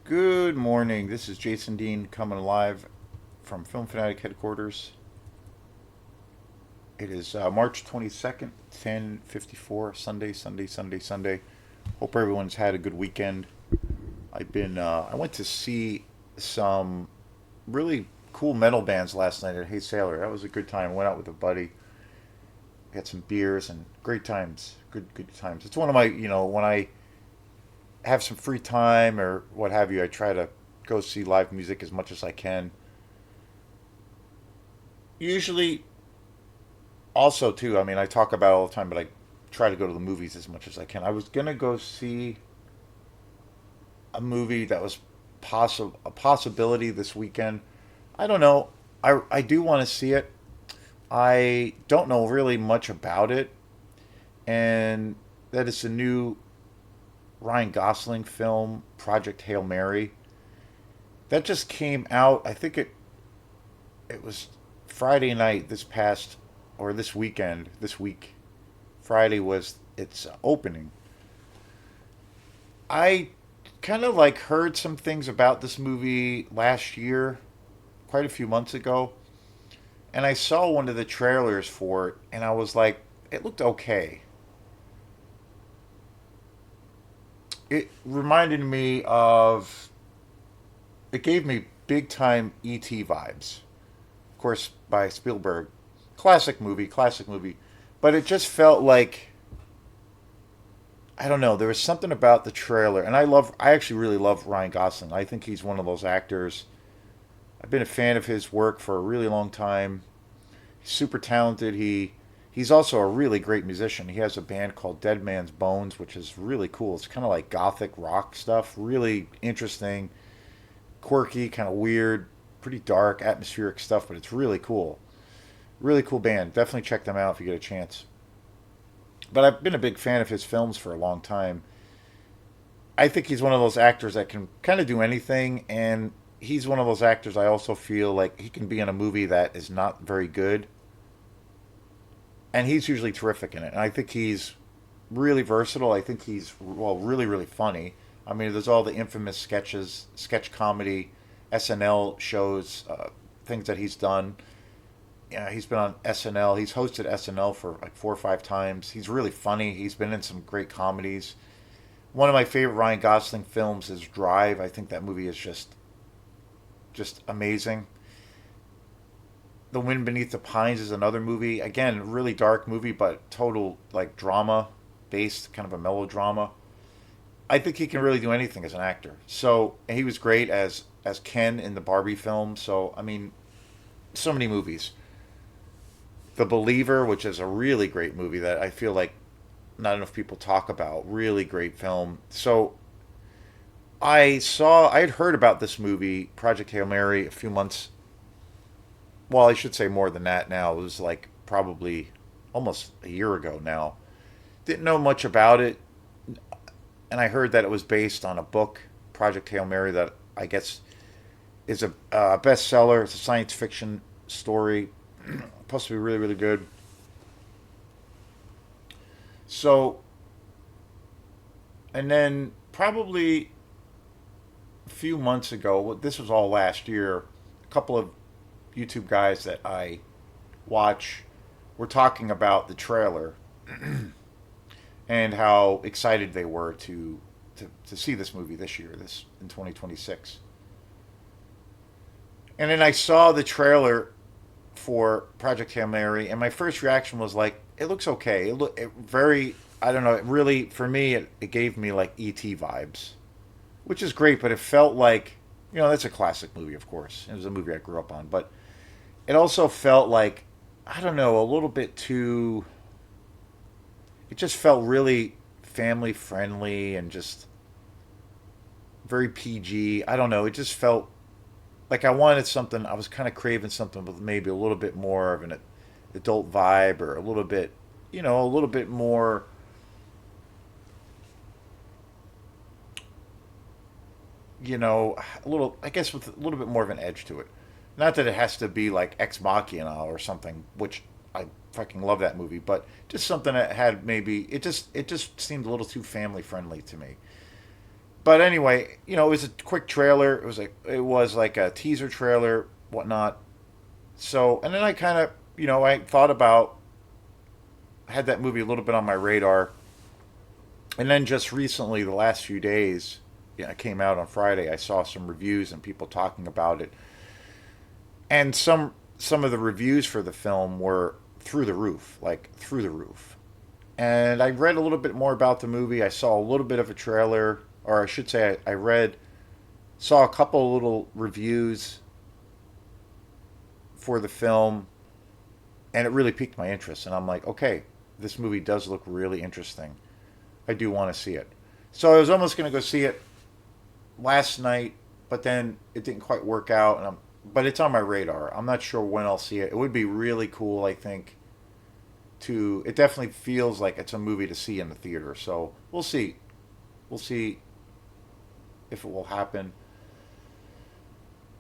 Good morning. This is Jason Dean coming live from Film Fanatic headquarters. It is March 22nd, 10:54, Sunday. Hope everyone's had a good weekend. I went to see some really cool metal bands last night at Hey Sailor. That was a good time. Went out with a buddy. Had some beers and great times. Good times. It's one of my, when I have some free time or what have you, I try to go see live music as much as I can. Usually, also too. I mean, I talk about it all the time, but I try to go to the movies as much as I can. I was gonna go see a movie that was a possibility this weekend. I don't know. I do want to see it. I don't know really much about it, and that it's a new Ryan Gosling film, Project Hail Mary. That just came out. I think it was Friday night this past or this weekend, this week. Friday was its opening. I kind of like heard some things about this movie last year, quite a few months ago, and I saw one of the trailers for it and I was like, it looked okay. It reminded me of it gave me big time ET vibes. Of course, by Spielberg. Classic movie. But it just felt like I don't know. There was something about the trailer, and I actually really love Ryan Gosling. I think he's one of those actors. I've been a fan of his work for a really long time. He's super talented. He's also a really great musician. He has a band called Dead Man's Bones, which is really cool. It's kind of like gothic rock stuff. Really interesting, quirky, kind of weird, pretty dark, atmospheric stuff, but it's really cool. Really cool band. Definitely check them out if you get a chance. But I've been a big fan of his films for a long time. I think he's one of those actors that can kind of do anything, and he's one of those actors I also feel like he can be in a movie that is not very good, and he's usually terrific in it. And I think he's really versatile. I think he's really funny. I mean, there's all the infamous sketches, sketch comedy, SNL shows, things that he's done. Yeah, he's been on SNL. He's hosted SNL for like 4 or 5 times. He's really funny. He's been in some great comedies. One of my favorite Ryan Gosling films is Drive. I think that movie is just amazing. The Wind Beneath the Pines is another movie. Again, really dark movie, but total like drama based, kind of a melodrama. I think he can really do anything as an actor. So he was great as Ken in the Barbie film. So I mean, so many movies. The Believer, which is a really great movie that I feel like not enough people talk about. Really great film. So I had heard about this movie, Project Hail Mary, a few months. Well, I should say more than that now. It was like probably almost a year ago now. Didn't know much about it, and I heard that it was based on a book, Project Hail Mary, that I guess is a bestseller. It's a science fiction story, supposed to be really good. So, and then probably a few months ago, this was all last year, a couple of YouTube guys that I watch were talking about the trailer and how excited they were to see this movie this year, this in 2026. And then I saw the trailer for Project Hail Mary, and my first reaction was like, it looks okay. It very, I don't know, it really, for me, it gave me like E.T. vibes, which is great, but it felt like, that's a classic movie, of course. It was a movie I grew up on, but it also felt like, I don't know, a little bit too, it just felt really family friendly and just very PG. I don't know, it just felt like I wanted something, I was kind of craving something with maybe a little bit more of an adult vibe or a little bit, a little bit more, a little, I guess with a little bit more of an edge to it. Not that it has to be like Ex Machina or something, which I fucking love that movie, but just something that had maybe, it just seemed a little too family friendly to me. But anyway, it was a quick trailer. It was like a teaser trailer, whatnot. So, and then I kind of, I thought about, had that movie a little bit on my radar. And then just recently, the last few days, yeah, it came out on Friday. I saw some reviews and people talking about it, and some of the reviews for the film were through the roof, like through the roof. And I read a little bit more about the movie. I saw a little bit of a trailer, or I should say, saw a couple little reviews for the film, and it really piqued my interest. And I'm like, okay, this movie does look really interesting. I do want to see it. So I was almost going to go see it last night, but then it didn't quite work out. But it's on my radar. I'm not sure when I'll see it. It would be really cool, I think. It definitely feels like it's a movie to see in the theater. So we'll see. We'll see if it will happen.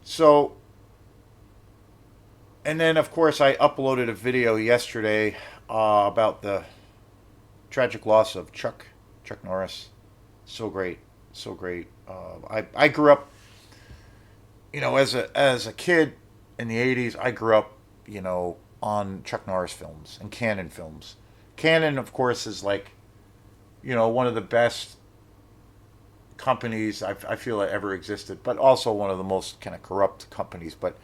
So, and then of course I uploaded a video yesterday about the tragic loss of Chuck Norris. So great, so great. I grew up, as a kid in the '80s. I grew up, on Chuck Norris films and Cannon films. Cannon, of course, is like, one of the best companies I feel that ever existed, but also one of the most kind of corrupt companies. But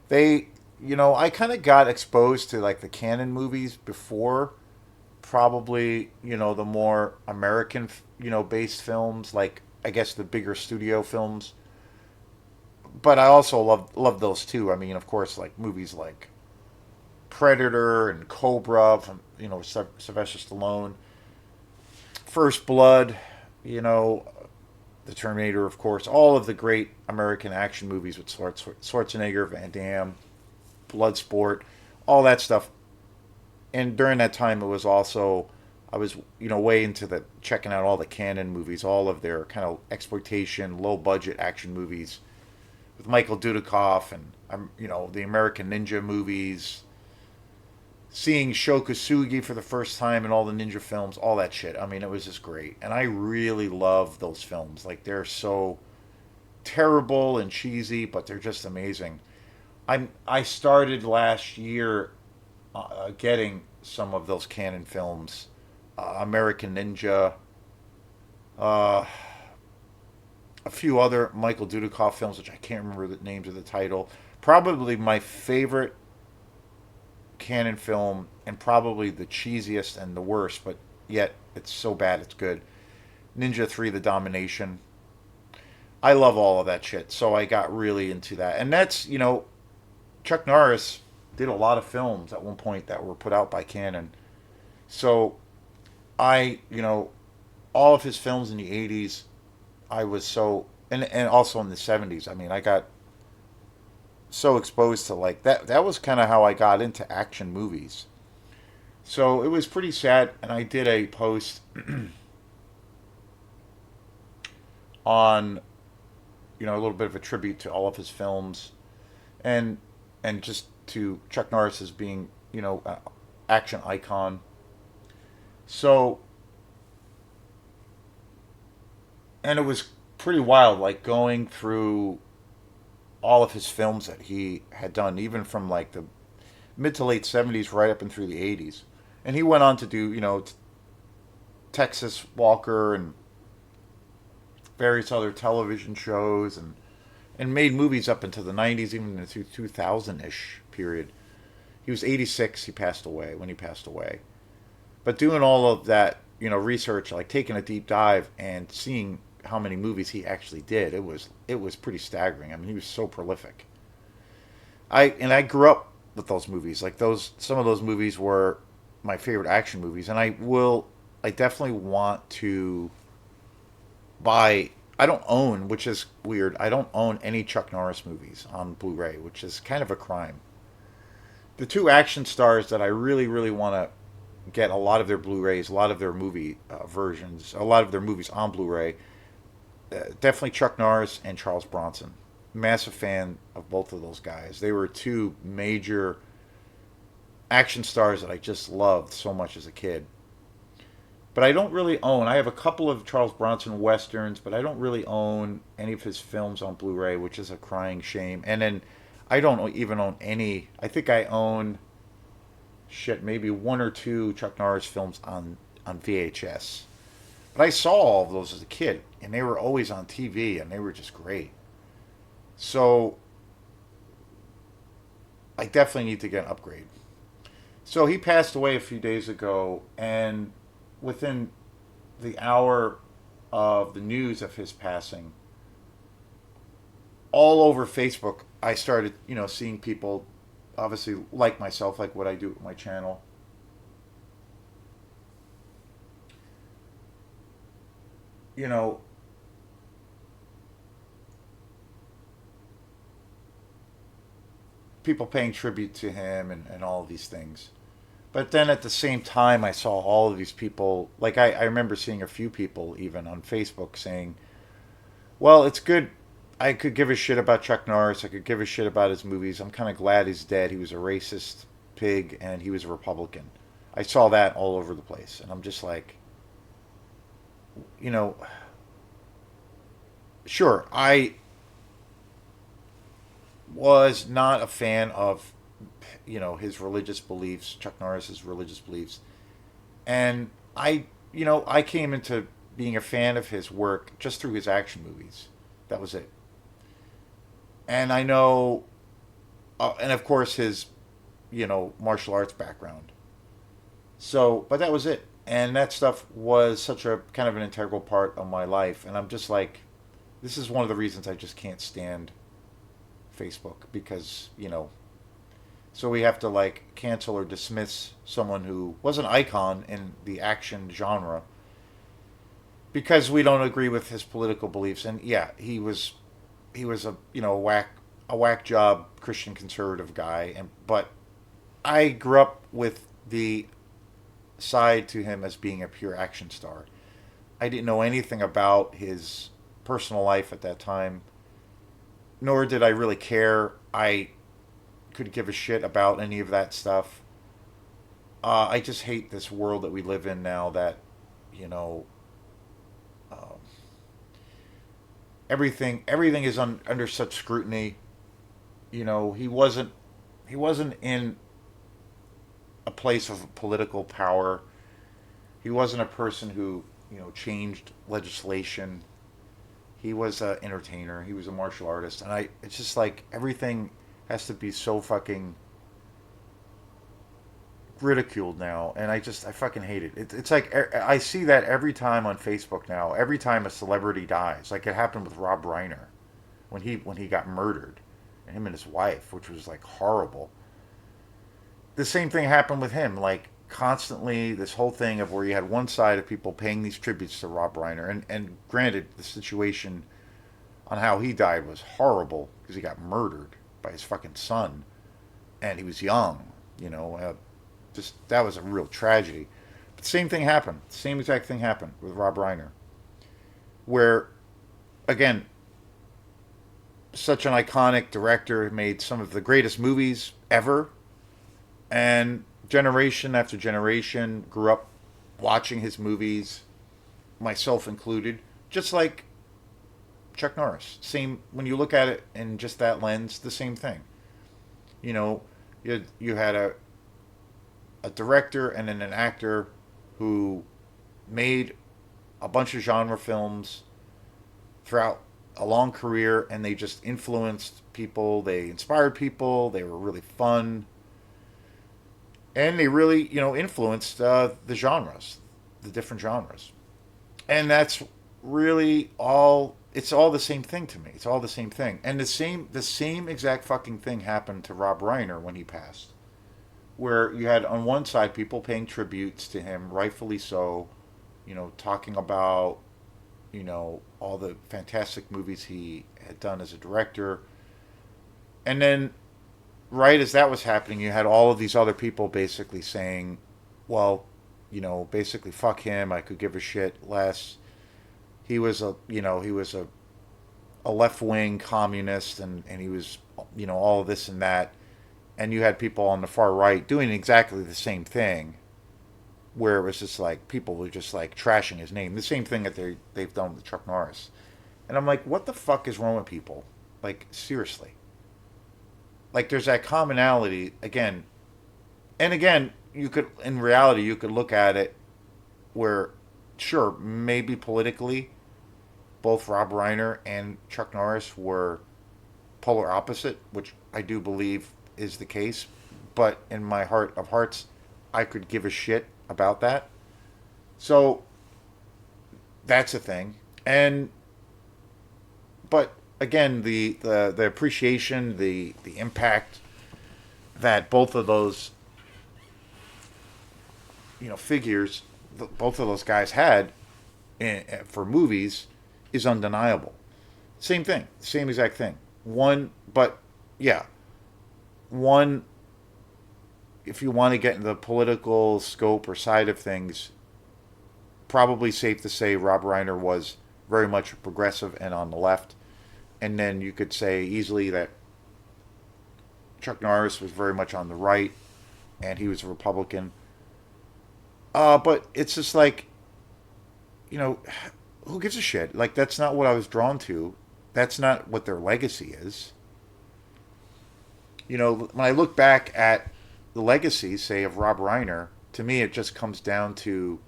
they, I kind of got exposed to like the Cannon movies before, probably, the more American, based films, like I guess the bigger studio films. But I also love those too. I mean, of course, like movies like Predator and Cobra from, Sylvester Stallone, First Blood, you know, the Terminator, of course, all of the great American action movies with Schwarzenegger, Van Damme, Bloodsport, all that stuff. And during that time, it was also, I was, way into the checking out all the Cannon movies, all of their kind of exploitation, low budget action movies with Michael Dudikoff and, the American Ninja movies, seeing Shokasugi for the first time in all the ninja films, all that shit. I mean, it was just great. And I really love those films. Like, they're so terrible and cheesy, but they're just amazing. I started last year getting some of those Canon films, American Ninja, uh, a few other Michael Dudikoff films, which I can't remember the names of the title. Probably my favorite Canon film, and probably the cheesiest and the worst, but yet it's so bad it's good. Ninja 3: The Domination. I love all of that shit, so I got really into that. And that's, Chuck Norris did a lot of films at one point that were put out by Canon. So all of his films in the 80s, I was so, and also in the 70s. I mean, I got so exposed to like that. That was kind of how I got into action movies. So it was pretty sad, and I did a post on, a little bit of a tribute to all of his films, and just to Chuck Norris as being, an action icon. So, and it was pretty wild, like going through all of his films that he had done, even from like the mid to late '70s, right up and through the '80s. And he went on to do, Texas Walker and various other television shows, and made movies up into the '90s, even into 2000 ish period. He was 86. He passed away when he passed away. But doing all of that, research, like taking a deep dive and seeing how many movies he actually did, it was pretty staggering. I mean, he was so prolific. I grew up with those movies. Like some of those movies were my favorite action movies, and I definitely want to buy. I don't own, which is weird. I don't own any Chuck Norris movies on Blu-ray, which is kind of a crime. The two action stars that I really, really want to get a lot of their Blu-rays, a lot of their movie versions, a lot of their movies on Blu-ray. Definitely Chuck Norris and Charles Bronson. Massive fan of both of those guys. They were two major action stars that I just loved so much as a kid. but I don't really own. I have a couple of Charles Bronson westerns, but I don't really own any of his films on Blu-ray, which is a crying shame. And then I don't even own any. I think I own shit, maybe one or two Chuck Norris films on VHS. But I saw all of those as a kid, and they were always on TV, and they were just great. So I definitely need to get an upgrade. So he passed away a few days ago, and within the hour of the news of his passing, all over Facebook, I started, seeing people, obviously like myself, like what I do with my channel, you know, people paying tribute to him and all of these things. But then at the same time, I saw all of these people. Like, I remember seeing a few people even on Facebook saying, well, it's good. I could give a shit about Chuck Norris. I could give a shit about his movies. I'm kind of glad he's dead. He was a racist pig and he was a Republican. I saw that all over the place. And I'm just like, you know, sure, I was not a fan of, his religious beliefs, Chuck Norris's religious beliefs. And I came into being a fan of his work just through his action movies. That was it. And I know, and of course his, martial arts background. So, but that was it. And that stuff was such a kind of an integral part of my life. And I'm just like, this is one of the reasons I just can't stand Facebook because, so we have to like cancel or dismiss someone who was an icon in the action genre because we don't agree with his political beliefs. And yeah, he was a a whack job Christian conservative guy. And but I grew up with the side to him as being a pure action star. I didn't know anything about his personal life at that time, nor did I really care. I could give a shit about any of that stuff. I just hate this world that we live in now. That you know, um, everything is under such scrutiny. He wasn't in a place of political power. He wasn't a person who changed legislation. He was an entertainer. He was a martial artist, and it's just like everything has to be so fucking ridiculed now, and I fucking hate it. It's like I see that every time on Facebook now. Every time a celebrity dies, like it happened with Rob Reiner when he got murdered, and him and his wife, which was like horrible. The same thing happened with him. Like constantly, this whole thing of where you had one side of people paying these tributes to Rob Reiner, and granted, the situation on how he died was horrible because he got murdered by his fucking son, and he was young. Just that was a real tragedy. But the same thing happened. The same exact thing happened with Rob Reiner, where again, such an iconic director made some of the greatest movies ever, and generation after generation grew up watching his movies, myself included, just like Chuck Norris. Same when you look at it in just that lens, the same thing. You know, you had a director and then an actor who made a bunch of genre films throughout a long career, and they just influenced people. They inspired people. They were really fun, and they really influenced the genres, the different genres. And that's really all. It's all the same thing to me. It's all the same thing. And the same exact fucking thing happened to Rob Reiner when he passed, where you had on one side people paying tributes to him, rightfully so, talking about all the fantastic movies he had done as a director, and then right as that was happening, you had all of these other people basically saying, well, basically fuck him. I could give a shit less. He was a left wing communist, and he was all of this and that, and you had people on the far right doing exactly the same thing, where it was just like people were just like trashing his name. The same thing that they've done with Chuck Norris. And I'm like, what the fuck is wrong with people? Like, seriously. Like, there's that commonality again. And again, you could, in reality, you could look at it where, sure, maybe politically, both Rob Reiner and Chuck Norris were polar opposite, which I do believe is the case. But in my heart of hearts, I could give a shit about that. So that's a thing. And but again, the appreciation, the impact that both of those figures, both of those guys had for movies is undeniable. Same thing, same exact thing. One, but yeah, one. If you want to get into the political scope or side of things, probably safe to say Rob Reiner was very much progressive and on the left. And then you could say easily that Chuck Norris was very much on the right and he was a Republican. But it's just like, you know, who gives a shit? Like, that's not what I was drawn to. That's not what their legacy is. When I look back at the legacy, say, of Rob Reiner, to me, it just comes down to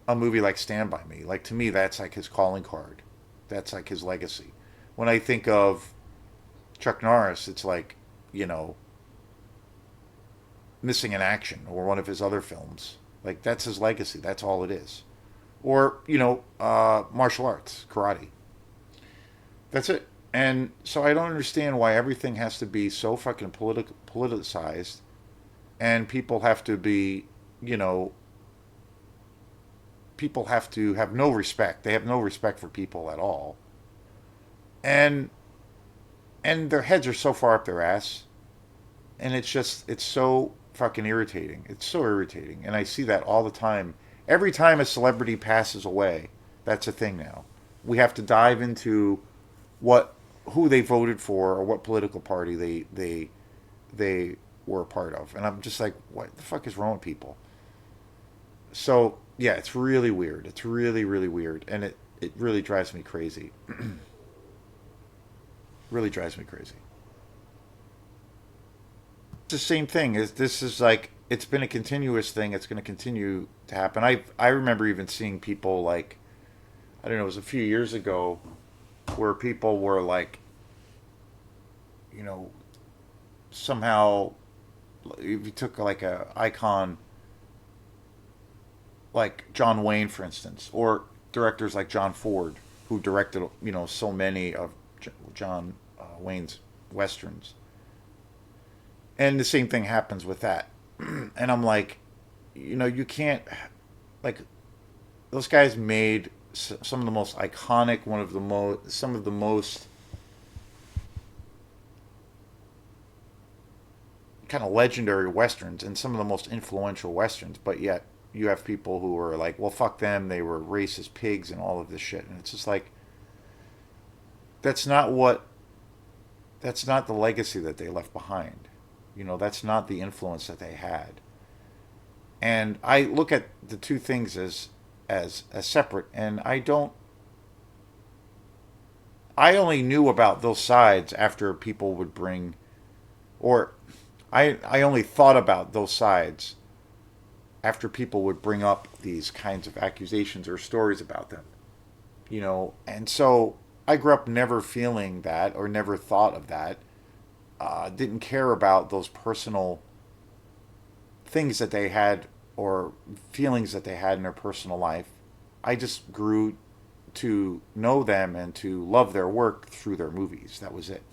a movie like Stand By Me. Like, to me, that's like his calling card. That's like his legacy. When I think of Chuck Norris, it's like, you know, Missing in Action or one of his other films. Like, that's his legacy. That's all it is. Or, martial arts, karate. That's it. And so I don't understand why everything has to be so fucking politicized and people have to be, people have to have no respect. They have no respect for people at all. And their heads are so far up their ass. And it's so fucking irritating. It's so irritating. And I see that all the time. Every time a celebrity passes away, that's a thing now. We have to dive into who they voted for or what political party they were a part of. And I'm just like, what the fuck is wrong with people? So yeah, it's really weird. It's really, really weird. And it really drives me crazy. Really drives me crazy. It's the same thing. This is like it's been a continuous thing. It's going to continue to happen. I remember even seeing people like I don't know. It was a few years ago where people were like, somehow if you took like a icon like John Wayne, for instance, or directors like John Ford, who directed so many of John Wayne's westerns, and the same thing happens with that. And I'm like, you can't like those guys made some of the most iconic, some of the most kind of legendary westerns and some of the most influential westerns, but yet you have people who are like, well, fuck them, they were racist pigs and all of this shit, and it's just like that's not what that's not the legacy that they left behind. That's not the influence that they had. And I look at the two things as separate, and I only knew about those sides after people would bring, or I only thought about those sides after people would bring up these kinds of accusations or stories about them. And so I grew up never feeling that or never thought of that. Didn't care about those personal things that they had or feelings that they had in their personal life. I just grew to know them and to love their work through their movies. That was it.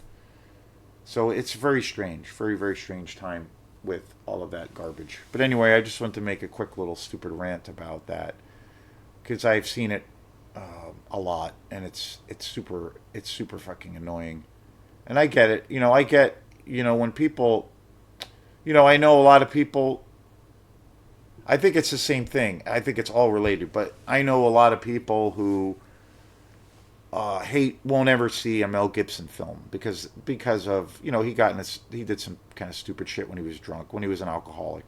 So it's very strange, very, very strange time with all of that garbage. But anyway, I just want to make a quick little stupid rant about that because I've seen it a lot, and it's super fucking annoying. And I get it. I get when people, I know a lot of people. I think it's the same thing. I think it's all related, but I know a lot of people who won't ever see a Mel Gibson film because of he did some kind of stupid shit when he was drunk, when he was an alcoholic,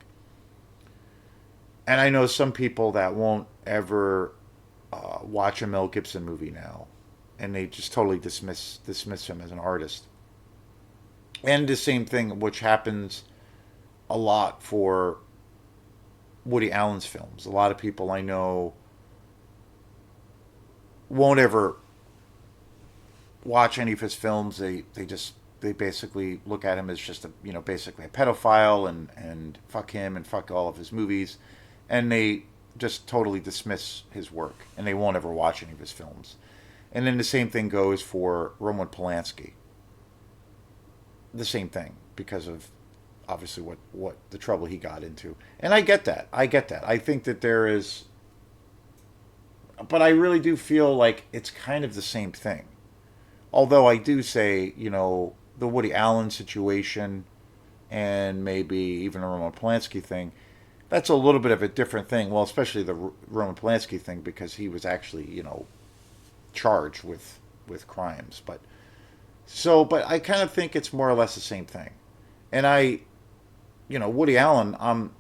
And I know some people that won't ever watch a Mel Gibson movie now, and they just totally dismiss him as an artist. And the same thing, which happens a lot for Woody Allen's films. A lot of people I know won't ever watch any of his films. They basically look at him as just a basically a pedophile, and fuck him and fuck all of his movies, and they just totally dismiss his work, and they won't ever watch any of his films. And then the same thing goes for Roman Polanski. The same thing because of obviously what the trouble he got into. And I get that. I get that. I think that there is, but I really do feel like it's kind of the same thing. Although I do say, the Woody Allen situation and maybe even the Roman Polanski thing, that's a little bit of a different thing. Well, especially the Roman Polanski thing because he was actually, charged with crimes. But I kind of think it's more or less the same thing. And Woody Allen, I'm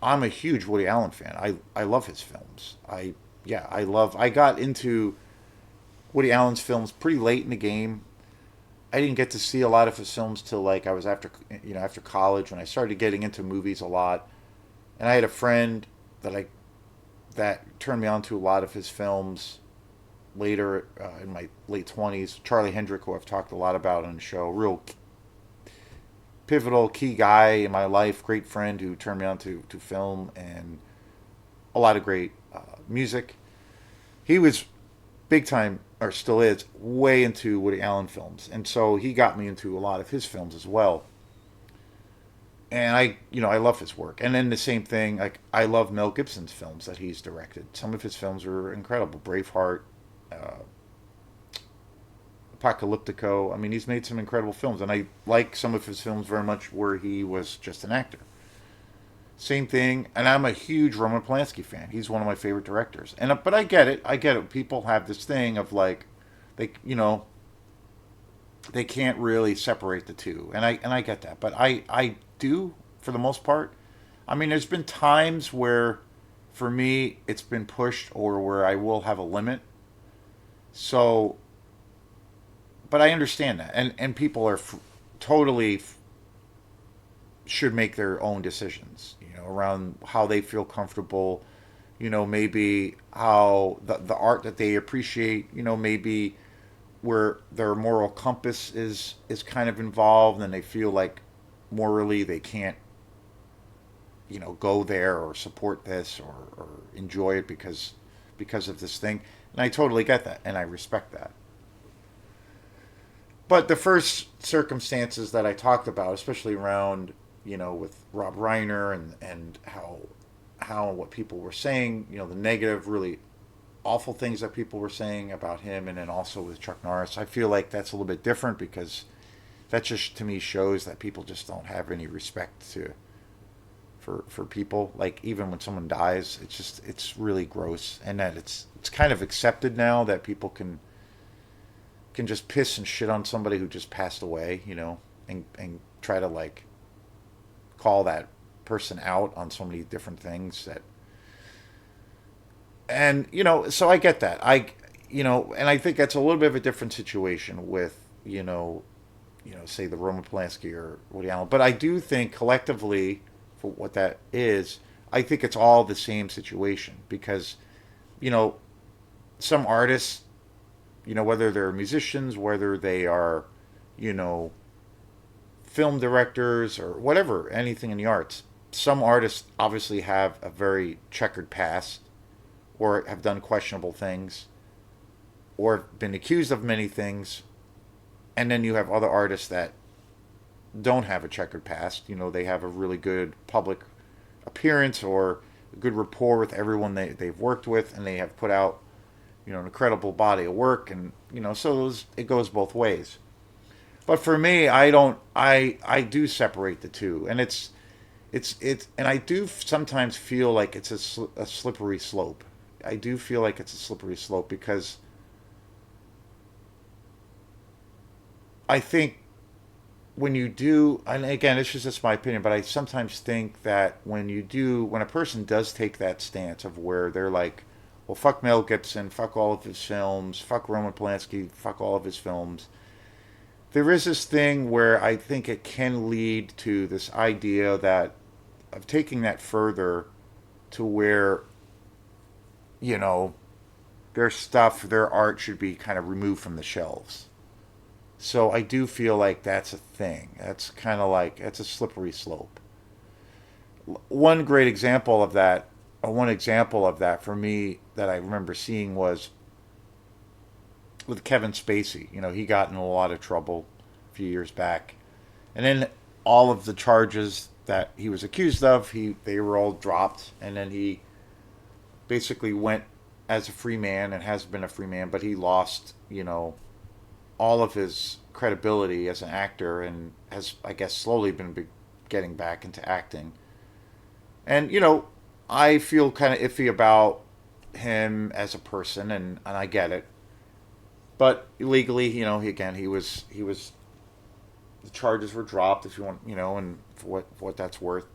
a huge Woody Allen fan. I love his films. I got into Woody Allen's films pretty late in the game. I didn't get to see a lot of his films till like I was after college when I started getting into movies a lot. And I had a friend that I that turned me on to a lot of his films later in my late 20s. Charlie Hendrick, who I've talked a lot about on the show, real pivotal key guy in my life, great friend who turned me on to film and a lot of great music. He was big time, or still is, way into Woody Allen films, and so he got me into a lot of his films as well. And I love his work. And then the same thing, like I love Mel Gibson's films that he's directed. Some of his films are incredible. Braveheart, uh, Apocalyptico. I mean, he's made some incredible films, and I like some of his films very much where he was just an actor. Same thing, and I'm a huge Roman Polanski fan. He's one of my favorite directors. And but I get it. I get it. People have this thing of like, they they can't really separate the two, and I get that. But I do for the most part. I mean, there's been times where, for me, it's been pushed or where I will have a limit. So, but I understand that, and people are totally should make their own decisions, around how they feel comfortable, maybe how the art that they appreciate, maybe where their moral compass is kind of involved and they feel like morally they can't, go there or support this or enjoy it because of this thing. And I totally get that and I respect that. But the first circumstances that I talked about, especially around, with Rob Reiner and how what people were saying, the negative, really awful things that people were saying about him, and then also with Chuck Norris, I feel like that's a little bit different because that just to me shows that people just don't have any respect for people. Like even when someone dies, it's really gross, and that it's kind of accepted now that people can just piss and shit on somebody who just passed away, and try to like call that person out on so many different things that, and so I get that. And I think that's a little bit of a different situation with, say the Roman Polanski or Woody Allen. But I do think collectively, for what that is, I think it's all the same situation because, you know, some artists, whether they're musicians, whether they are, you know, film directors or whatever, anything in the arts, some artists obviously have a very checkered past or have done questionable things or have been accused of many things. And then you have other artists that don't have a checkered past. They have a really good public appearance or a good rapport with everyone they've worked with, and they have put out, an incredible body of work. And, so it goes both ways. But for me, I do separate the two. And and I do sometimes feel like it's a slippery slope. I do feel like it's a slippery slope because I think when you do, and again, it's just my opinion, but I sometimes think that when a person does take that stance of where they're like, well, fuck Mel Gibson, fuck all of his films, fuck Roman Polanski, fuck all of his films, there is this thing where I think it can lead to this idea that of taking that further to where, you know, their stuff, their art should be kind of removed from the shelves. So I do feel like that's a thing. That's kind of like it's a slippery slope. One great example of that, or one example of that for me that I remember seeing was with Kevin Spacey. You know, he got in a lot of trouble a few years back, and then all of the charges that he was accused of, they were all dropped, and then he basically went as a free man and has been a free man, but he lost, you know, all of his credibility as an actor and has, I guess, slowly been getting back into acting. And, you know, I feel kind of iffy about him as a person, and I get it. But legally, you know, he was the charges were dropped, if you want, you know, and for what that's worth.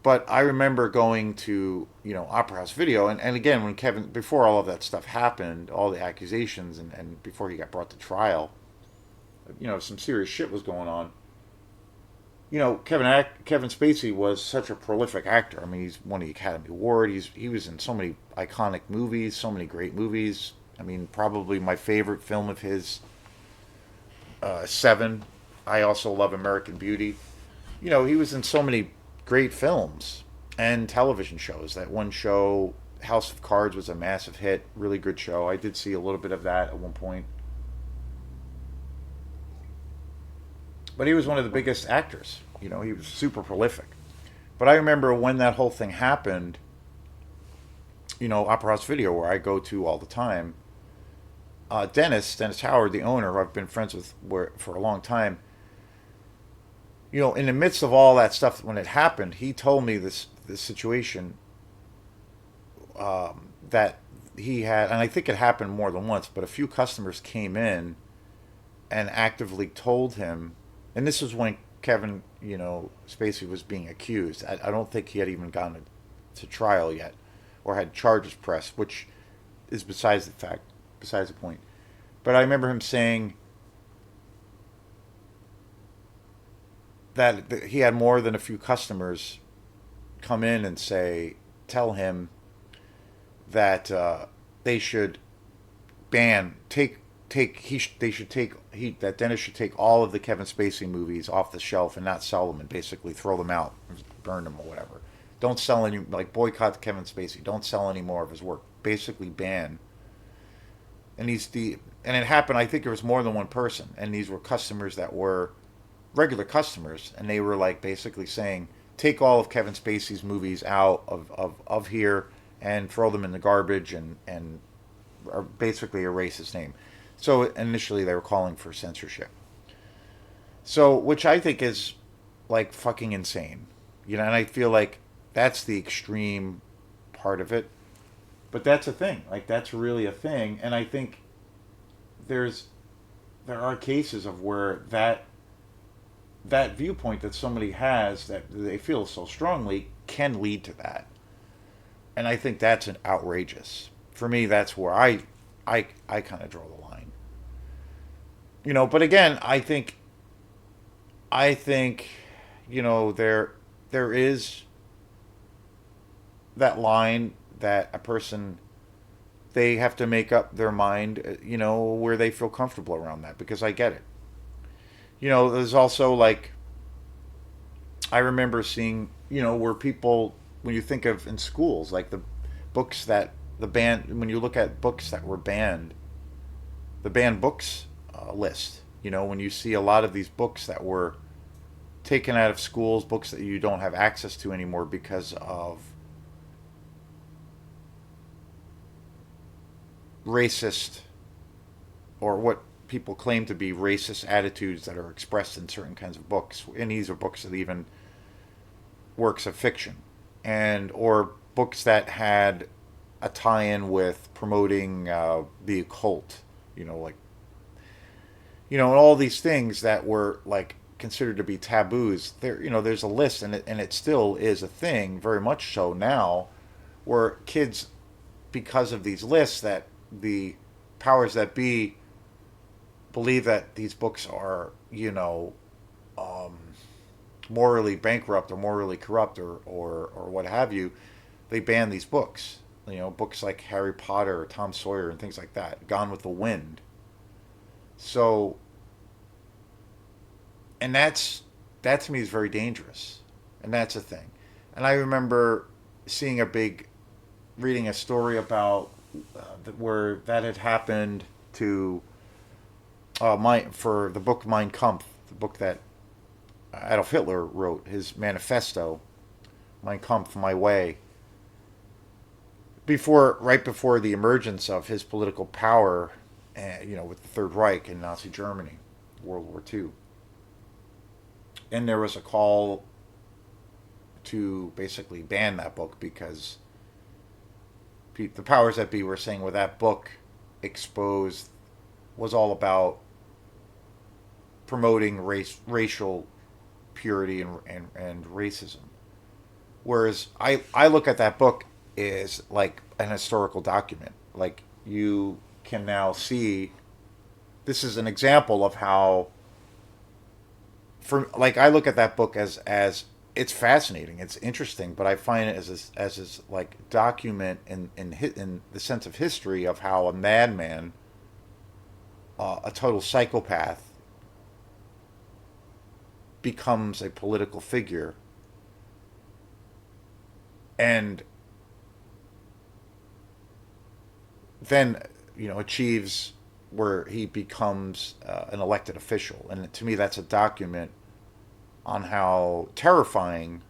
But I remember going to, you know, Opera House Video, and again, when Kevin, before all of that stuff happened, all the accusations, and before he got brought to trial, you know, some serious shit was going on. You know, Kevin Spacey was such a prolific actor. I mean, he's won the Academy Award. He was in so many iconic movies, so many great movies. I mean, probably my favorite film of his, Seven. I also love American Beauty. You know, he was in so many great films and television shows. That one show, House of Cards, was a massive hit. Really good show. I did see a little bit of that at one point. But he was one of the biggest actors. You know, he was super prolific. But I remember when that whole thing happened, you know, Opera House Video, where I go to all the time, Dennis Howard, the owner, who I've been friends with for a long time, you know, in the midst of all that stuff, when it happened, he told me this situation, that he had, and I think it happened more than once, but a few customers came in and actively told him, and this was when Kevin, you know, Spacey was being accused. I don't think he had even gone to trial yet, or had charges pressed, which is besides the point. But I remember him saying that he had more than a few customers come in and tell him that, they should ban take they should take that Dennis should take all of the Kevin Spacey movies off the shelf and not sell them, and basically throw them out, burn them or whatever. Don't sell any, like, boycott Kevin Spacey. Don't sell any more of his work. Basically ban. And it happened. I think there was more than one person, and these were customers that were regular customers, and they were like basically saying, take all of Kevin Spacey's movies out of here and throw them in the garbage, and or basically erase his name. So initially they were calling for censorship. So, which I think is like fucking insane. You know, and I feel like that's the extreme part of it. But that's a thing. Like, that's really a thing. And I think there's there are cases of where that viewpoint that somebody has that they feel so strongly can lead to that. And I think that's an outrageous. For me, that's where I kind of draw the line. You know, but again, I think, you know, there is that line that a person, they have to make up their mind, you know, where they feel comfortable around that, because I get it. You know, there's also like, I remember seeing, you know, where people, when you think of in schools, like the books that the ban, when you look at books that were banned, the banned books, list, you know, when you see a lot of these books that were taken out of schools, books that you don't have access to anymore because of racist, or what people claim to be racist attitudes that are expressed in certain kinds of books. And these are books that even works of fiction, and or books that had a tie-in with promoting, the occult, you know, like, you know, and all these things that were like considered to be taboos, there's a list, and it still is a thing, very much so now, where kids, because of these lists, that the powers that be believe that these books are, morally bankrupt or morally corrupt, or what have you, they ban these books. Books like Harry Potter or Tom Sawyer and things like that. Gone with the Wind. So, and that to me is very dangerous, and that's a thing. And I remember seeing reading a story about where that had happened to for the book Mein Kampf, the book that Adolf Hitler wrote, his manifesto, Mein Kampf, My Way, right before the emergence of his political power, with the Third Reich in Nazi Germany, World War II. And there was a call to basically ban that book because the powers that be were saying, well, that book exposed was all about promoting racial purity and racism. Whereas I look at that book as like an historical document. Like, you can now see this is an example of how, I look at that book as it's fascinating, it's interesting, but I find it as this like document in the sense of history of how a madman, a total psychopath, becomes a political figure and then achieves where he becomes an elected official. And to me, that's a document on how terrifying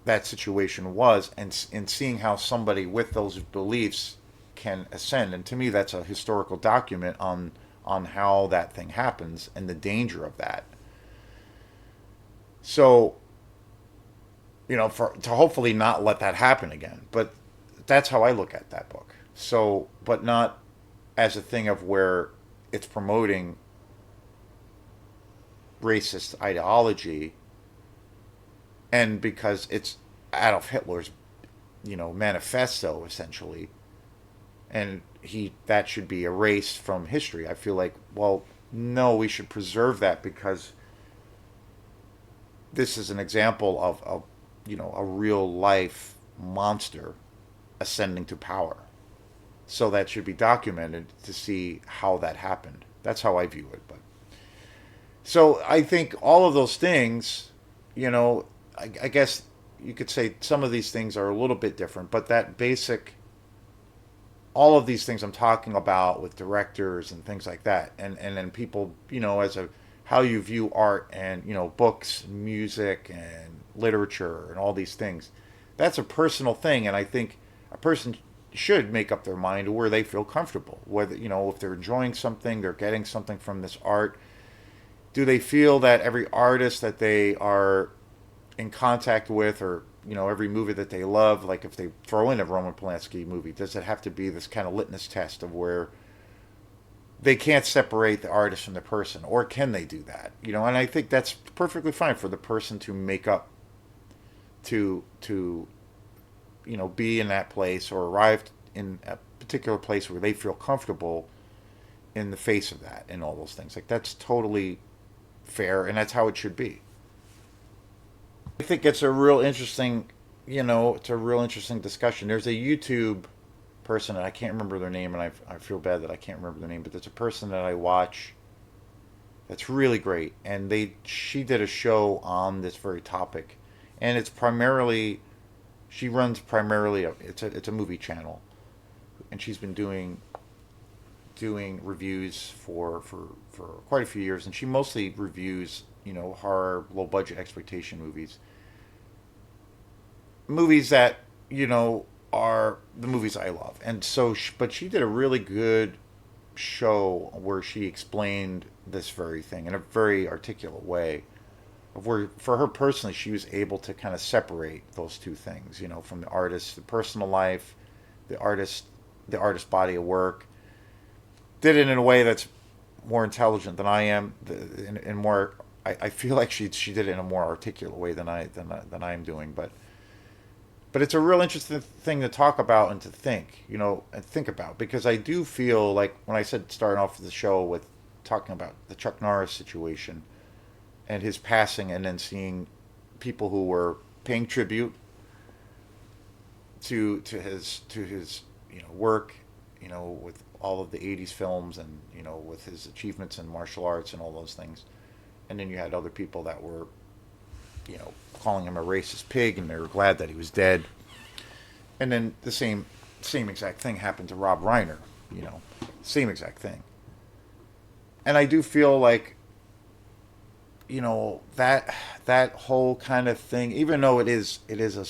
that situation was, and seeing how somebody with those beliefs can ascend. And to me, that's a historical document on how that thing happens and the danger of that. So, to hopefully not let that happen again. But that's how I look at that book. So, but not as a thing of where it's promoting racist ideology, and because it's Adolf Hitler's, manifesto essentially, and that should be erased from history. I feel like, well, no, we should preserve that because this is an example of a real life monster ascending to power. So that should be documented to see how that happened. That's how I view it. But so I think all of those things, I guess you could say some of these things are a little bit different, but that basic, all of these things I'm talking about with directors and things like that, and then people, as a how you view art and books, music, and literature, and all these things, that's a personal thing, and I think a person should make up their mind where they feel comfortable. Whether if they're enjoying something, they're getting something from this art. Do they feel that every artist that they are in contact with, or every movie that they love, like if they throw in a Roman Polanski movie, does it have to be this kind of litmus test of where they can't separate the artist from the person, or can they do that? And I think that's perfectly fine for the person to make up to be in that place or arrive in a particular place where they feel comfortable in the face of that and all those things. Like, that's totally fair, and that's how it should be. I think it's a real interesting, it's a real interesting discussion. There's a YouTube person, and I can't remember their name, and I feel bad that I can't remember their name, but there's a person that I watch that's really great, and she did a show on this very topic, and it's primarily, she runs primarily it's a movie channel, and she's been doing reviews for quite a few years, and she mostly reviews horror, low budget exploitation movies that are the movies I love. And so but she did a really good show where she explained this very thing in a very articulate way, of where for her personally she was able to kind of separate those two things, from the artist, the personal life, the artist body of work. Did it in a way that's more intelligent than I am, and more. I feel like she did it in a more articulate way than I am doing, but it's a real interesting thing to talk about and to think, and think about, because I do feel like when I said starting off the show with talking about the Chuck Norris situation and his passing, and then seeing people who were paying tribute to his work, with all of the '80s films, and with his achievements in martial arts and all those things, and then you had other people that were calling him a racist pig, and they were glad that he was dead. And then the same exact thing happened to Rob Reiner, same exact thing. And I do feel like that whole kind of thing, even though it is a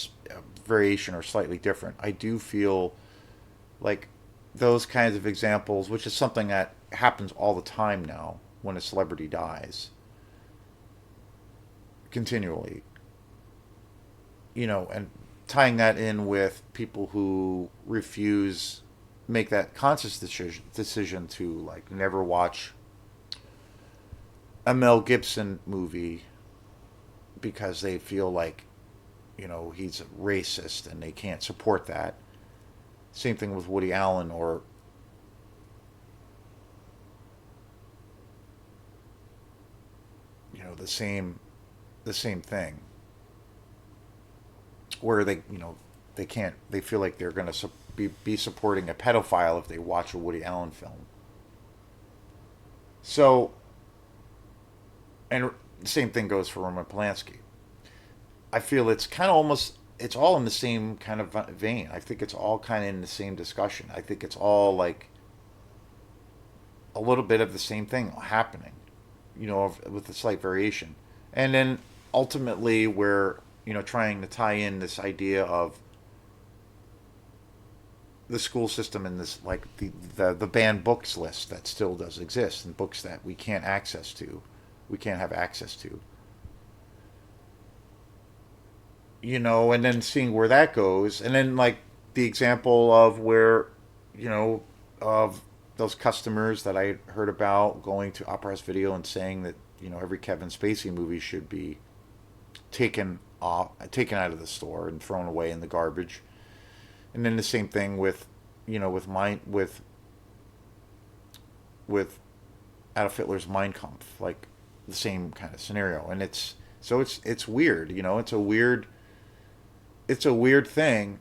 variation or slightly different, I do feel like those kinds of examples, which is something that happens all the time now when a celebrity dies, continually, and tying that in with people who refuse, make that conscious decision to like never watch a Mel Gibson movie because they feel like he's a racist and they can't support that. Same thing with Woody Allen, or the same thing, where they can't, they feel like they're going to be supporting a pedophile if they watch a Woody Allen film. So, and the same thing goes for Roman Polanski. I feel it's kind of almost, it's all in the same kind of vein. I think it's all kind of in the same discussion. I think it's all like a little bit of the same thing happening, with a slight variation. And then ultimately, we're trying to tie in this idea of the school system, and this, like, the banned books list that still does exist, and books that we can't have access to, and then seeing where that goes, and then like the example of where, of those customers that I heard about going to Opera House Video and saying that every Kevin Spacey movie should be taken out of the store and thrown away in the garbage. And then the same thing with, with Adolf Hitler's Mein Kampf, like the same kind of scenario. And it's weird, it's a weird thing,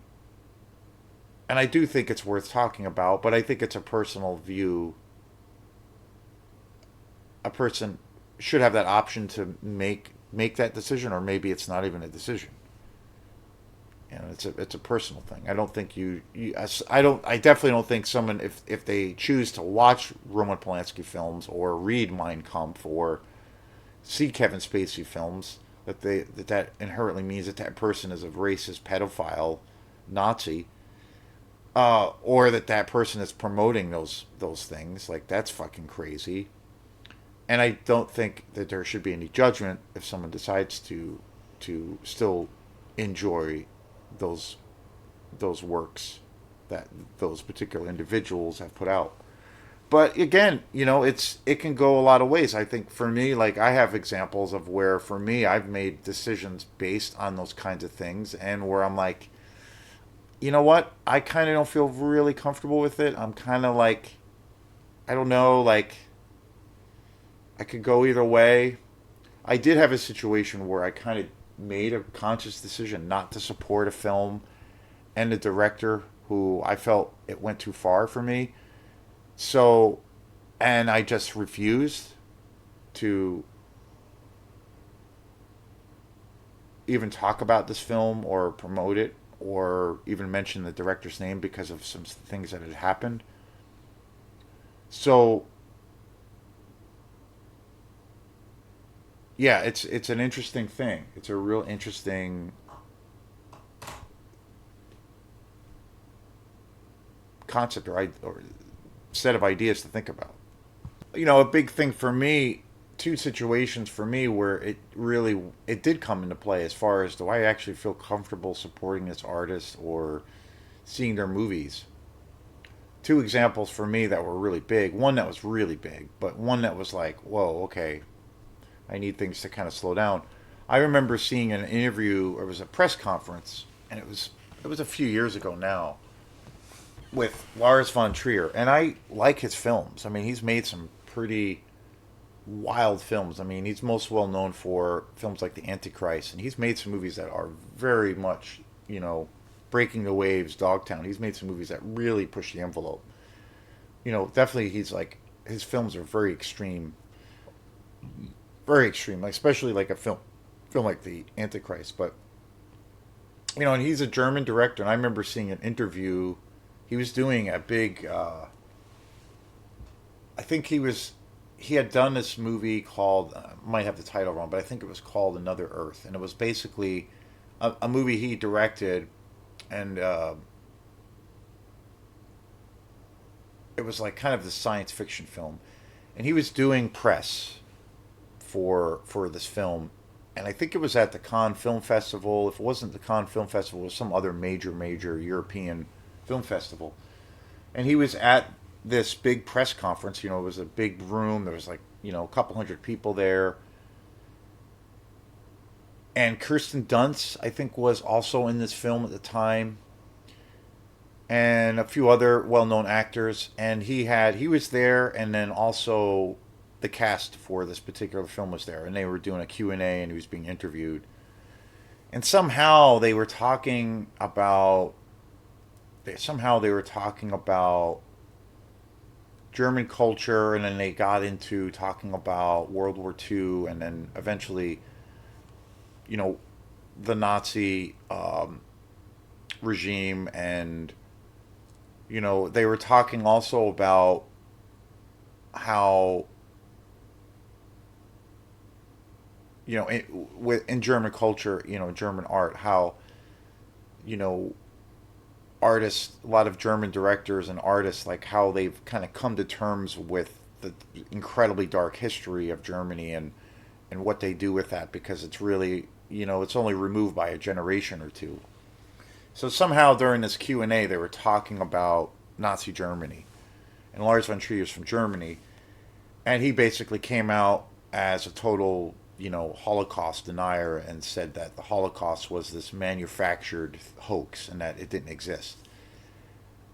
and I do think it's worth talking about, but I think it's a personal view. A person should have that option to make that decision, or maybe it's not even a decision. It's a personal thing. I don't think I definitely don't think someone, if they choose to watch Roman Polanski films or read Mein Kampf or see Kevin Spacey films, that inherently means that person is a racist, pedophile, Nazi, or that person is promoting those things. Like, that's fucking crazy. And I don't think that there should be any judgment if someone decides to still enjoy those those works that those particular individuals have put out. But again, it can go a lot of ways. I think for me, like, I have examples of where for me I've made decisions based on those kinds of things, and where I'm like, you know what? I kind of don't feel really comfortable with it. I'm kind of like, I don't know, like, I could go either way. I did have a situation where I kind of made a conscious decision not to support a film and a director who I felt it went too far for me. So, and I just refused to even talk about this film or promote it or even mention the director's name because of some things that had happened. So, yeah, it's an interesting thing. It's a real interesting concept, or set of ideas to think about. A big thing for me, two situations for me where it did come into play, as far as, do I actually feel comfortable supporting this artist or seeing their movies? two examples for me that were really big. One that was really big, but one that was like, whoa, okay, I need things to kind of slow down. I remember seeing an interview, or it was a press conference, and it was a few years ago now, with Lars von Trier, and I like his films. I mean, he's made some pretty wild films. I mean, he's most well known for films like The Antichrist, and he's made some movies that are very much, Breaking the Waves, Dogtown. He's made some movies that really push the envelope. Definitely he's like his films are very extreme, like especially like a film like The Antichrist. But and he's a German director, and I remember seeing an interview. He was doing a big. I think he had done this movie called might have the title wrong, but I think it was called Another Earth, and it was basically a movie he directed, and it was like kind of the science fiction film, and he was doing press for this film, and I think it was at the Cannes Film Festival. If it wasn't the Cannes Film Festival, it was some other major European film festival, and he was at this big press conference. It was a big room. There was like a couple hundred people there, and Kirsten Dunst, I think, was also in this film at the time, and a few other well-known actors. And he was there, and then also the cast for this particular film was there, and they were doing a Q&A, and he was being interviewed. And somehow they were talking about German culture, and then they got into talking about World War II, and then eventually, you know, the Nazi regime, and they were talking also about how in German culture, German art, how you know artists, a lot of German directors and artists, like how they've kind of come to terms with the incredibly dark history of Germany, and what they do with that, because it's really it's only removed by a generation or two. So somehow during this Q&A they were talking about Nazi Germany, and Lars von Trier is from Germany, and he basically came out as a total Holocaust denier, and said that the Holocaust was this manufactured hoax and that it didn't exist.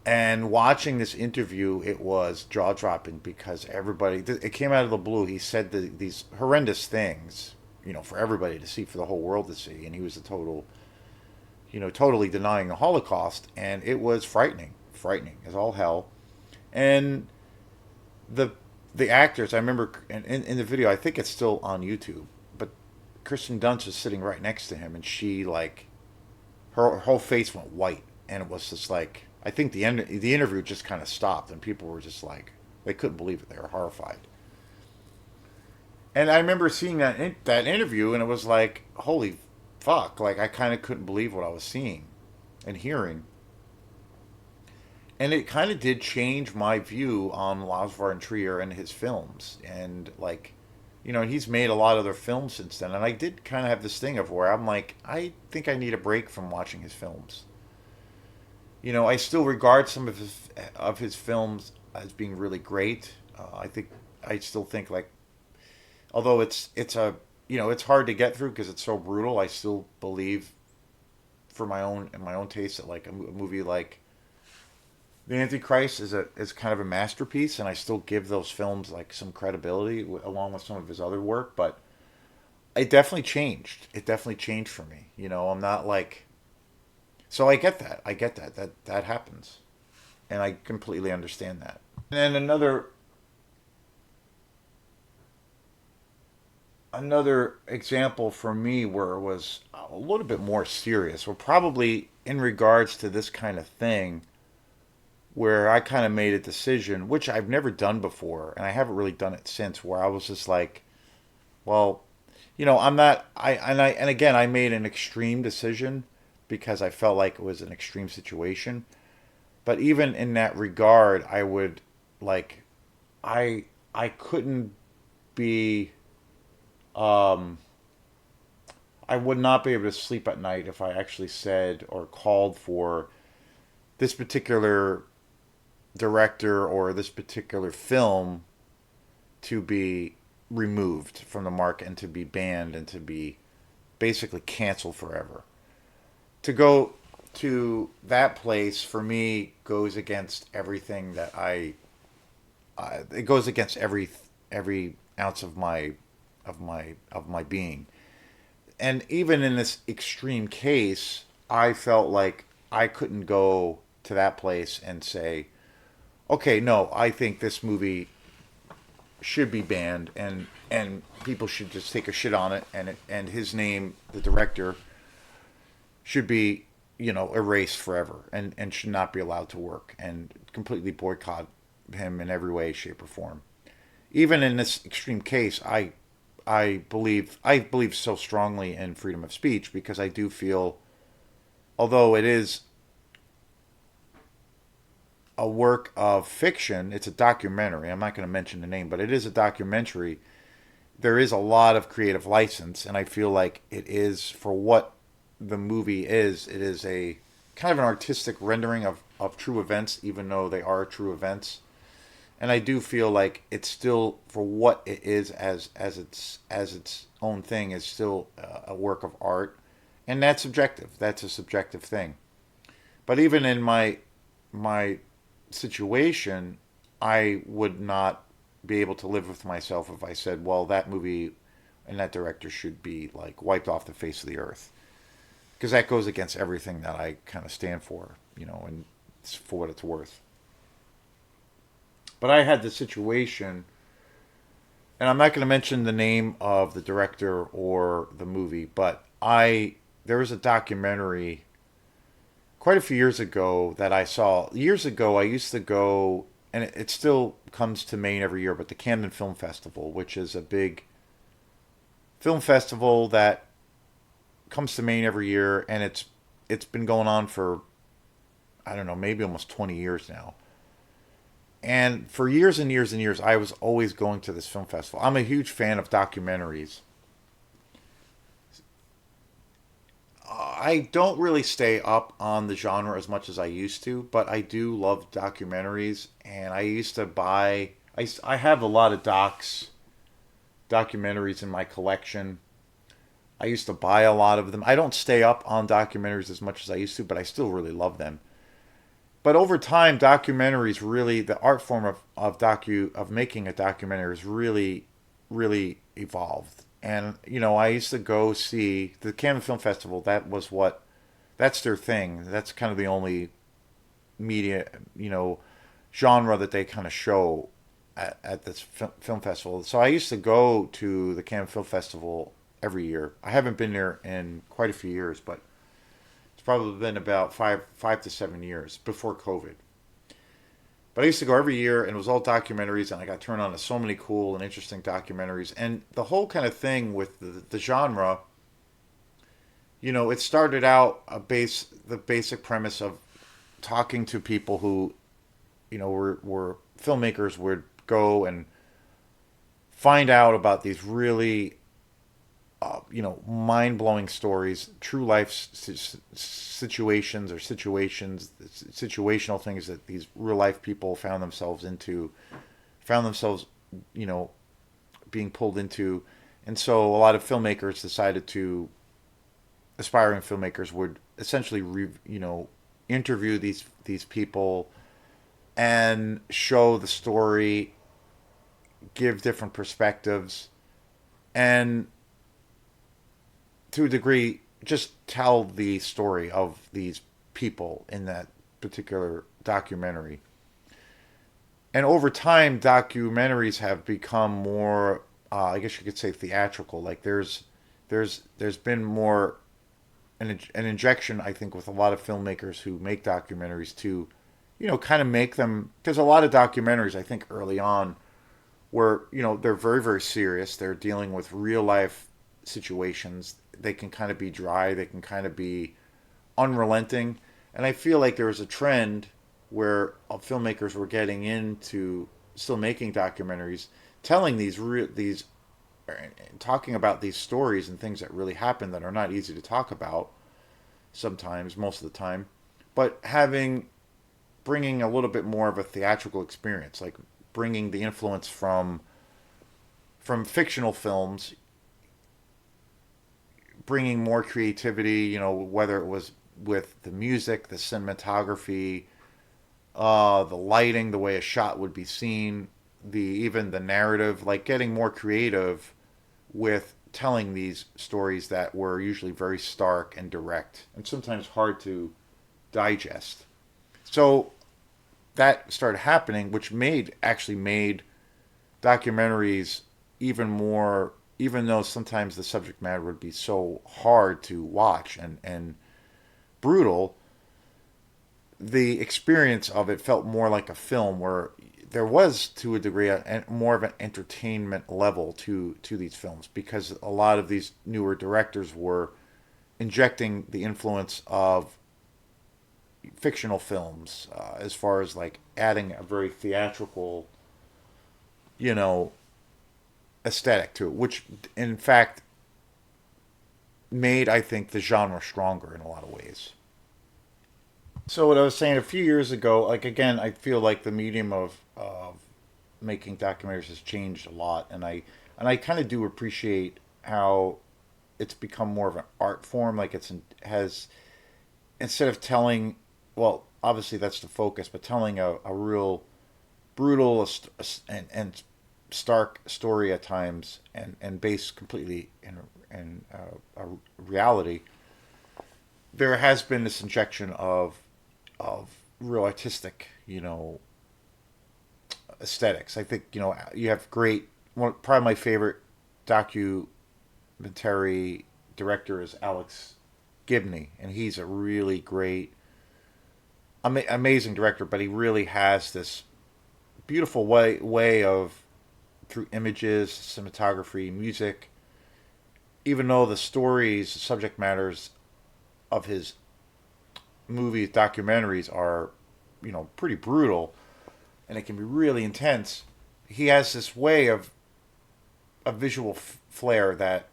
And watching this interview, it was jaw dropping, because everybody, it came out of the blue. He said these horrendous things, for everybody to see, for the whole world to see, and he was a totally denying the Holocaust, and it was frightening as all hell. And the the actors, I remember in the video, I think it's still on YouTube, but Kristen Dunst was sitting right next to him, and she like her whole face went white, and it was just like, I think the interview just kind of stopped, and people were just like, they couldn't believe it, they were horrified. And I remember seeing that interview, and it was like, holy fuck, like I kind of couldn't believe what I was seeing and hearing. And it kind of did change my view on Lars von Trier and his films. And like, he's made a lot of other films since then. And I did kind of have this thing of where I'm like, I think I need a break from watching his films. I still regard some of his films as being really great. I still think, like, although it's hard to get through because it's so brutal. I still believe, for my own taste, that like a movie like The Antichrist is kind of a masterpiece, and I still give those films like some credibility along with some of his other work. But it definitely changed. It definitely changed for me. I'm not like, so I get that. I get that happens, and I completely understand that. And then another example for me where it was a little bit more serious, well, probably in regards to this kind of thing, where I kind of made a decision, which I've never done before, and I haven't really done it since, where I was just like, well, I'm not, and again, I made an extreme decision because I felt like it was an extreme situation. But even in that regard, I would like, I couldn't be, um, I would not be able to sleep at night if I actually said or called for this particular director or this particular film to be removed from the market and to be banned and to be basically canceled forever. To go to that place for me goes against everything that it goes against every ounce of my being. And even in this extreme case, I felt like I couldn't go to that place and say, okay, no, I think this movie should be banned and people should just take a shit on it and his name, the director, should be, erased forever and should not be allowed to work and completely boycott him in every way, shape, or form. Even in this extreme case, I believe so strongly in freedom of speech because I do feel, although it is a work of fiction, it's a documentary. I'm not going to mention the name, but it is a documentary. There is a lot of creative license, and I feel like it is for what the movie is. It is a kind of an artistic rendering of true events, even though they are true events. And I do feel like it's still for what it is as its own thing is still a work of art, and that's subjective. That's a subjective thing. But even in my situation, I would not be able to live with myself if I said, well, that movie and that director should be like wiped off the face of the earth. Because that goes against everything that I kind of stand for, and it's for what it's worth. But I had the situation, and I'm not going to mention the name of the director or the movie, but there was a documentary quite a few years ago that I saw. Years ago, I used to go, and it still comes to Maine every year, but the Camden Film Festival, which is a big film festival that comes to Maine every year, and it's been going on for, I don't know, maybe almost 20 years now. And for years and years and years, I was always going to this film festival. I'm a huge fan of documentaries. I don't really stay up on the genre as much as I used to, but I do love documentaries. And I used to buy, I have a lot of documentaries in my collection. I used to buy a lot of them. I don't stay up on documentaries as much as I used to, but I still really love them. But over time, documentaries really, the art form of making a documentary is really, really evolved. And I used to go see the Cannes Film Festival. That's their thing. That's kind of the only media, genre that they kind of show at this film festival. So I used to go to the Cannes Film Festival every year. I haven't been there in quite a few years, but it's probably been about five to 7 years before COVID. But I used to go every year, and it was all documentaries, and I got turned on to so many cool and interesting documentaries. And the whole kind of thing with the genre, it started out the basic premise of talking to people who, were filmmakers would go and find out about these really mind blowing stories, true life situations or situational things that these real life people found themselves, you know, being pulled into. And so a lot of filmmakers decided to, aspiring filmmakers would essentially, interview these people and show the story, give different perspectives, and to a degree, just tell the story of these people in that particular documentary. And over time, documentaries have become more, I guess you could say, theatrical. Like there's been more an injection, I think, with a lot of filmmakers who make documentaries to, kind of make them, because a lot of documentaries, I think, early on where they're very, very serious. They're dealing with real life situations. They can kind of be dry. They can kind of be unrelenting. And I feel like there was a trend where filmmakers were getting into still making documentaries, telling these talking about these stories and things that really happen that are not easy to talk about sometimes, most of the time, but having bringing a little bit more of a theatrical experience, like bringing the influence from fictional films, bringing more creativity. Whether it was with the music, the cinematography, the lighting, the way a shot would be seen, the even the narrative, like getting more creative with telling these stories that were usually very stark and direct and sometimes hard to digest. So that started happening, which made documentaries even more, even though sometimes the subject matter would be so hard to watch and brutal, the experience of it felt more like a film where there was, to a degree, more of an entertainment level to these films, because a lot of these newer directors were injecting the influence of fictional films, as far as like adding a very theatrical, you know, aesthetic to it, which in fact made, I think, the genre stronger in a lot of ways. So what I was saying a few years ago, like again, I feel like the medium of making documentaries has changed a lot, and I kind of do appreciate how it's become more of an art form. Like has, instead of telling, well, obviously that's the focus, but telling a real brutal and stark story at times, and based completely in a reality. There has been this injection of real artistic, aesthetics. I think you have great, one probably my favorite documentary director is Alex Gibney, and he's a really great, amazing director. But he really has this beautiful way of, through images, cinematography, music. Even though the stories, the subject matters of his movies, documentaries are, pretty brutal, and it can be really intense. He has this way of a visual flair that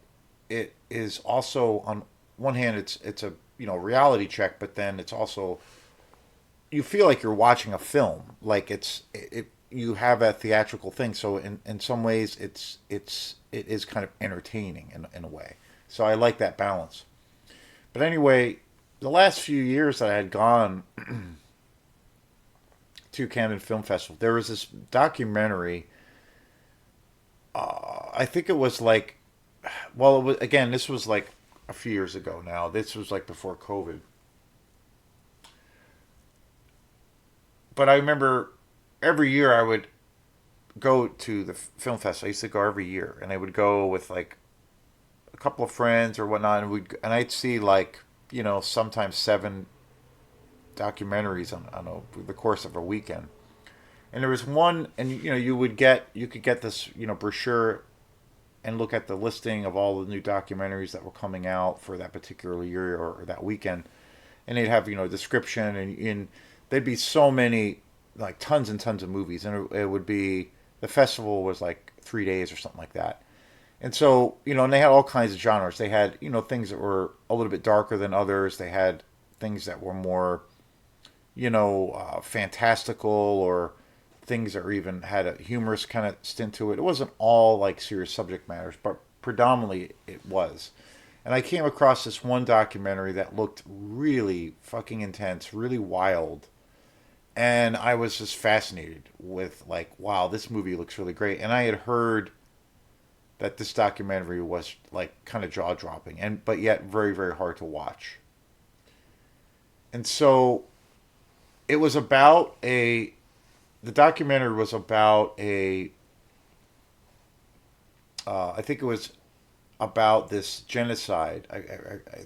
it is also, on one hand, it's a reality check, but then it's also, you feel like you're watching a film, like you have a theatrical thing. So in some ways, it is kind of entertaining in a way. So I like that balance. But anyway, the last few years that I had gone to Camden Film Festival, there was this documentary. I think it was like, well, it was, again, this was like a few years ago now. This was like before COVID. But I remember every year I would go to the film festival. I used to go every year, and I would go with like a couple of friends or whatnot, and I'd see like, sometimes seven documentaries the course of a weekend. And there was one, and you could get this brochure and look at the listing of all the new documentaries that were coming out for that particular year, or that weekend, and they'd have description, and there'd be so many, like tons and tons of movies, and it would be, the festival was like 3 days or something like that. And so, and they had all kinds of genres. They had, things that were a little bit darker than others. They had things that were more, fantastical, or things that were even had a humorous kind of stint to it. It wasn't all like serious subject matters, but predominantly it was. And I came across this one documentary that looked really fucking intense, really wild. And I was just fascinated with, like, wow, this movie looks really great. And I had heard that this documentary was like kind of jaw dropping, and but yet very, very hard to watch. And so it was about a the documentary was about a I think it was about this genocide. I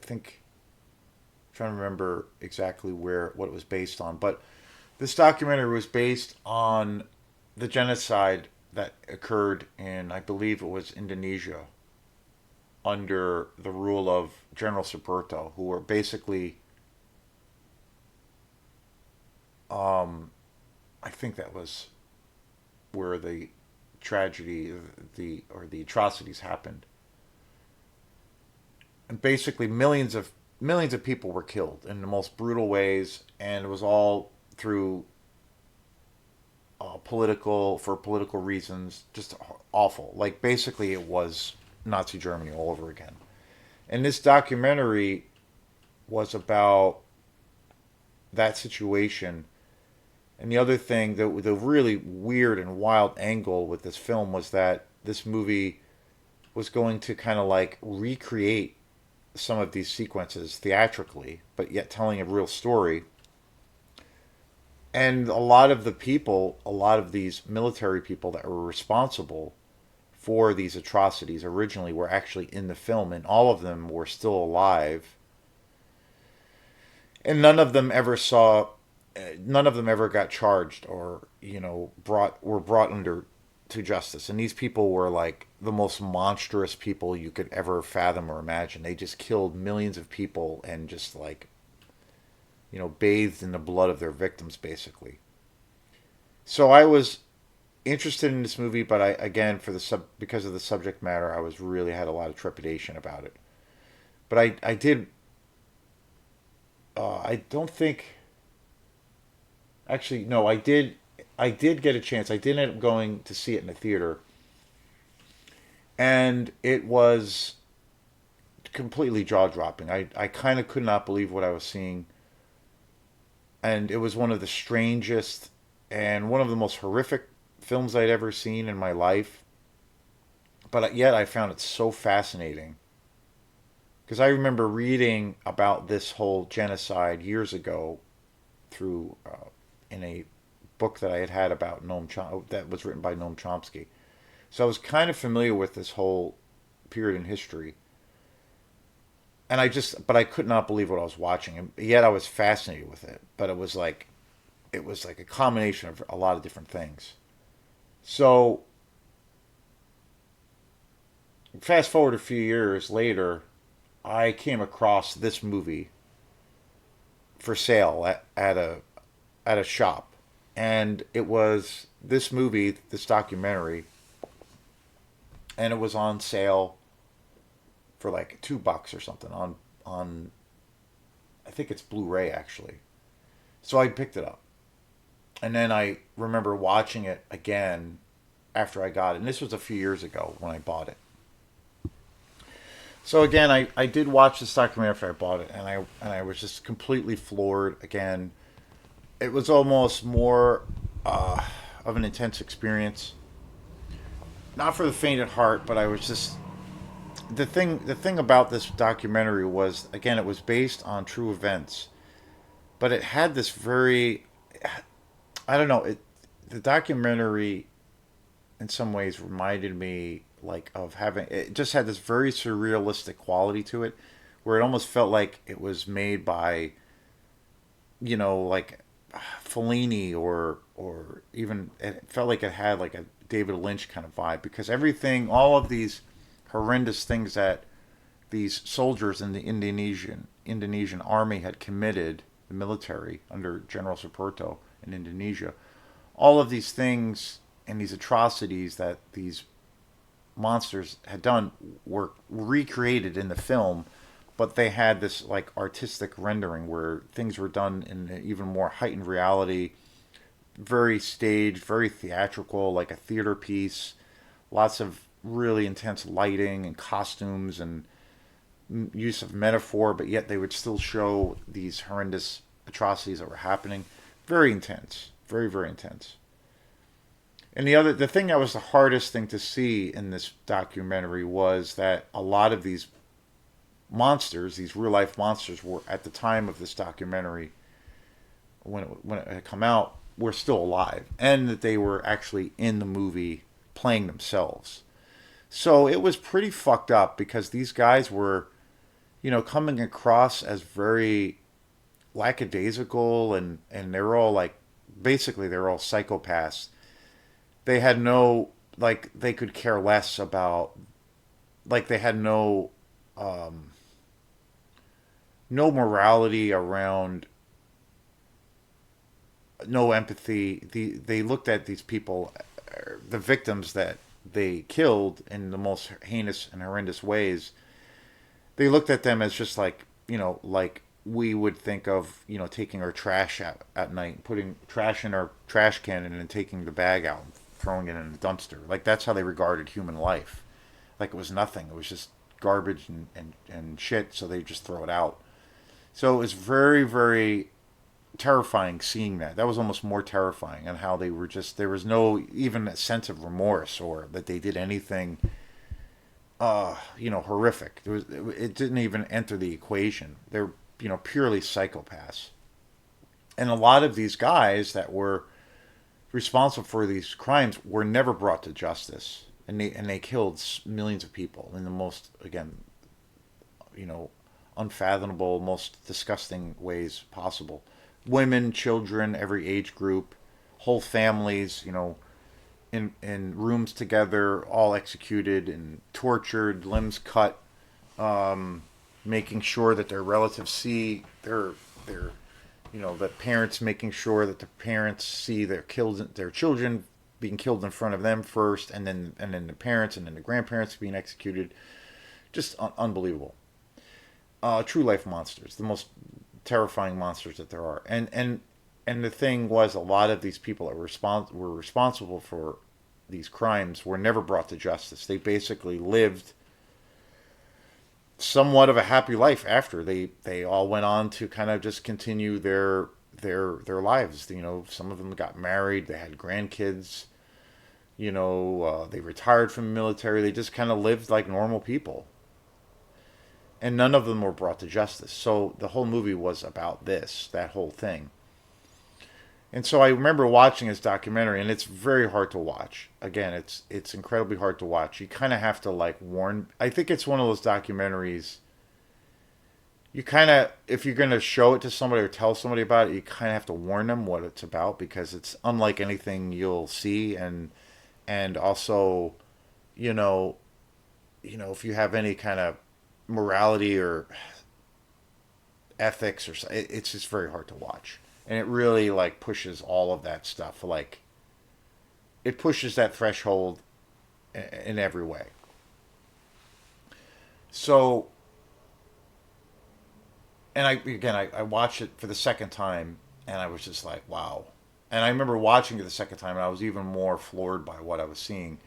think, I'm trying to remember exactly what it was based on, but this documentary was based on the genocide that occurred in, I believe it was Indonesia, under the rule of General Suburto, who were basically, I think that was where the tragedy, the atrocities happened, and basically millions of people were killed in the most brutal ways, and it was all through political for political reasons, just awful. Like basically, it was Nazi Germany all over again. And this documentary was about that situation. And the other thing, the really weird and wild angle with this film was that this movie was going to kind of like recreate some of these sequences theatrically, but yet telling a real story. And a lot of the people, a lot of these military people that were responsible for these atrocities originally were actually in the film, and all of them were still alive. And none of them ever got charged or brought under to justice. And these people were like the most monstrous people you could ever fathom or imagine. They just killed millions of people and just like bathed in the blood of their victims basically. So I was interested in this movie, but I again because of the subject matter, I was really had a lot of trepidation about it. But I did I don't think actually no I did get a chance. I did end up going to see it in the theater, and it was completely jaw dropping. I kind of could not believe what I was seeing, and it was one of the strangest and one of the most horrific films I'd ever seen in my life. But yet I found it so fascinating because I remember reading about this whole genocide years ago through in a book that I had had about that was written by Noam Chomsky. So I was kind of familiar with this whole period in history, and but I could not believe what I was watching, and yet I was fascinated with it. But it was like a combination of a lot of different things. So fast forward a few years later, I came across this movie for sale at a shop, and it was this movie, this documentary, and it was on sale for like $2 or something on I think it's Blu-ray actually. So I picked it up, and then I remember watching it again after I got it, and this was a few years ago when I bought it. So again, I did watch this documentary after I bought it, and I was just completely floored again. It was almost more of an intense experience. Not for the faint at heart, but I was just the thing about this documentary was again it was based on true events, but it had this very I don't know it the documentary in some ways reminded me like of having it just had this very surrealistic quality to it where it almost felt like it was made by like Fellini or even it felt like it had like a David Lynch kind of vibe because everything all of these horrendous things that these soldiers in the Indonesian army had committed the military under General Suporto in Indonesia all of these things and these atrocities that these monsters had done were recreated in the film, but they had this like artistic rendering where things were done in an even more heightened reality, very staged, very theatrical, like a theater piece. Lots of really intense lighting and costumes and use of metaphor, but yet they would still show these horrendous atrocities that were happening. Very intense, very very intense. And the thing that was the hardest thing to see in this documentary was that a lot of these monsters, these real life monsters, were at the time of this documentary when it had come out, were still alive, and that they were actually in the movie playing themselves. So it was pretty fucked up because these guys were, coming across as very lackadaisical and they're all like, basically they're all psychopaths. They had no like they could care less about like they had no morality around no empathy. They looked at these people, the victims that they killed in the most heinous and horrendous ways. They looked at them as just like like we would think of, taking our trash out at night, putting trash in our trash can, and then taking the bag out and throwing it in the dumpster. Like that's how they regarded human life. Like it was nothing. It was just garbage and shit. So they just throw it out. So it was very, very terrifying seeing that. That was almost more terrifying, and how they were just, there was no even a sense of remorse or that they did anything horrific. It didn't even enter the equation. They're, purely psychopaths. And a lot of these guys that were responsible for these crimes were never brought to justice. And they killed millions of people in the most, again, you know, unfathomable, most disgusting ways possible. Women, children, every age group, whole families, in rooms together, all executed and tortured, limbs cut, making sure that their relatives see their the parents, making sure that the parents see their children being killed in front of them first, and then the parents and then the grandparents being executed. Just unbelievable. True life monsters, the most terrifying monsters that there are. And the thing was, a lot of these people that were responsible for these crimes were never brought to justice. They basically lived somewhat of a happy life after. They all went on to kind of just continue their lives. Some of them got married, they had grandkids. They retired from the military. They just kind of lived like normal people, and none of them were brought to justice. So the whole movie was about that whole thing. And so I remember watching this documentary, and it's very hard to watch. Again, it's incredibly hard to watch. You kind of have to like warn. I think it's one of those documentaries. You kind of, if you're going to show it to somebody or tell somebody about it, you kind of have to warn them what it's about, because it's unlike anything you'll see. And also, you know, if you have any kind of morality or ethics, it's just very hard to watch. And it really like pushes all of that stuff. Like it pushes that threshold in every way. So, and I watched it for the second time, and I was just like, wow. And I remember watching it the second time, and I was even more floored by what I was seeing.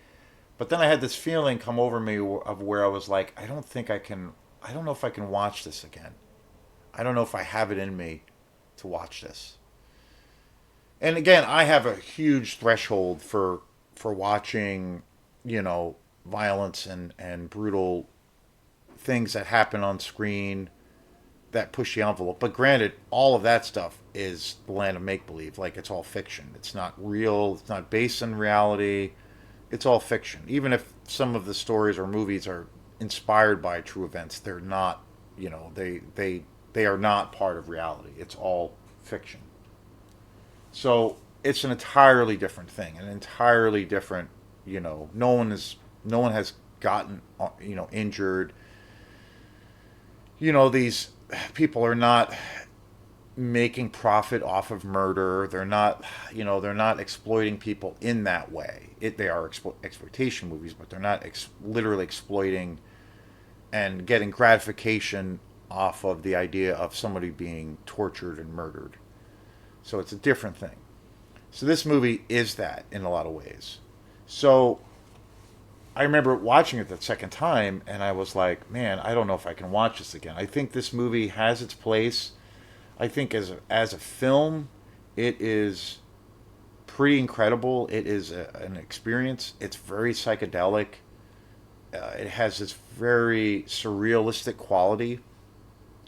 But then I had this feeling come over me of where I was like, I don't think I can. I don't know if I can watch this again. I don't know if I have it in me to watch this. And again, I have a huge threshold for watching, violence and brutal things that happen on screen that push the envelope. But granted, all of that stuff is the land of make believe. Like it's all fiction. It's not real. It's not based in reality. It's all fiction. Even if some of the stories or movies are inspired by true events, they're not. They are not part of reality. It's all fiction. So it's an entirely different thing, an entirely different. No one has gotten injured. These people are not making profit off of murder. They're not exploiting people in that way. They are exploitation movies, but they're not literally exploiting and getting gratification off of the idea of somebody being tortured and murdered. So it's a different thing. So this movie is that in a lot of ways. So I remember watching it the second time, and I was like, man, I don't know if I can watch this again. I think this movie has its place. I think as a film, it is pretty incredible. It is an experience. It's very psychedelic. It has this very surrealistic quality.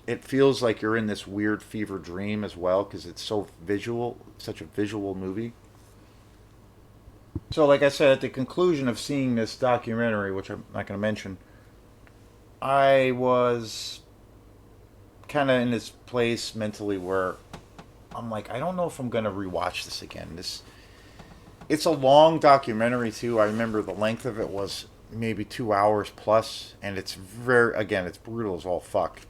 It feels like you're in this weird fever dream as well, because it's so visual, such a visual movie. So, like I said, at the conclusion of seeing this documentary, which I'm not going to mention, I was kind of in this place mentally where I'm like, I don't know if I'm going to rewatch this again. It's a long documentary too. I remember the length of it was maybe 2 hours plus, and it's brutal as all fuck.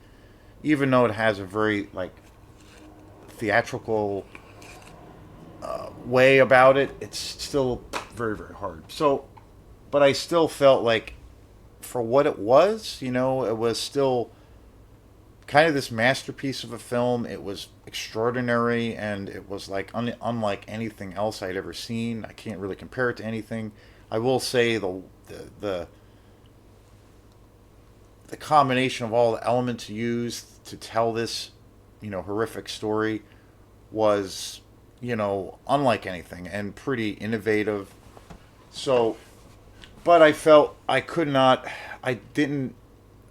Even though it has a very like theatrical way about it, it's still very, very hard. So, but I still felt like, for what it was, it was still kind of this masterpiece of a film. It was extraordinary, and it was like unlike anything else I'd ever seen. I can't really compare it to anything. I will say the the combination of all the elements used to tell this, horrific story was, unlike anything and pretty innovative. So, but I felt I could not, I didn't,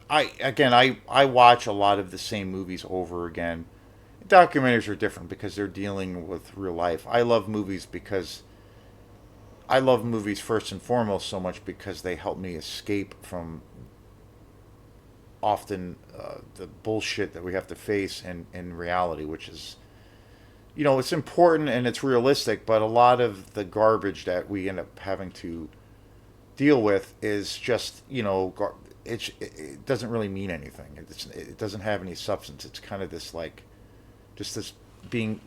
I watch a lot of the same movies over again. Documentaries are different because they're dealing with real life. I love movies first and foremost so much because they help me escape from often the bullshit that we have to face in reality, which is, it's important and it's realistic, but a lot of the garbage that we end up having to deal with is just, it doesn't really mean anything. It doesn't have any substance. It's kind of this like, just this being,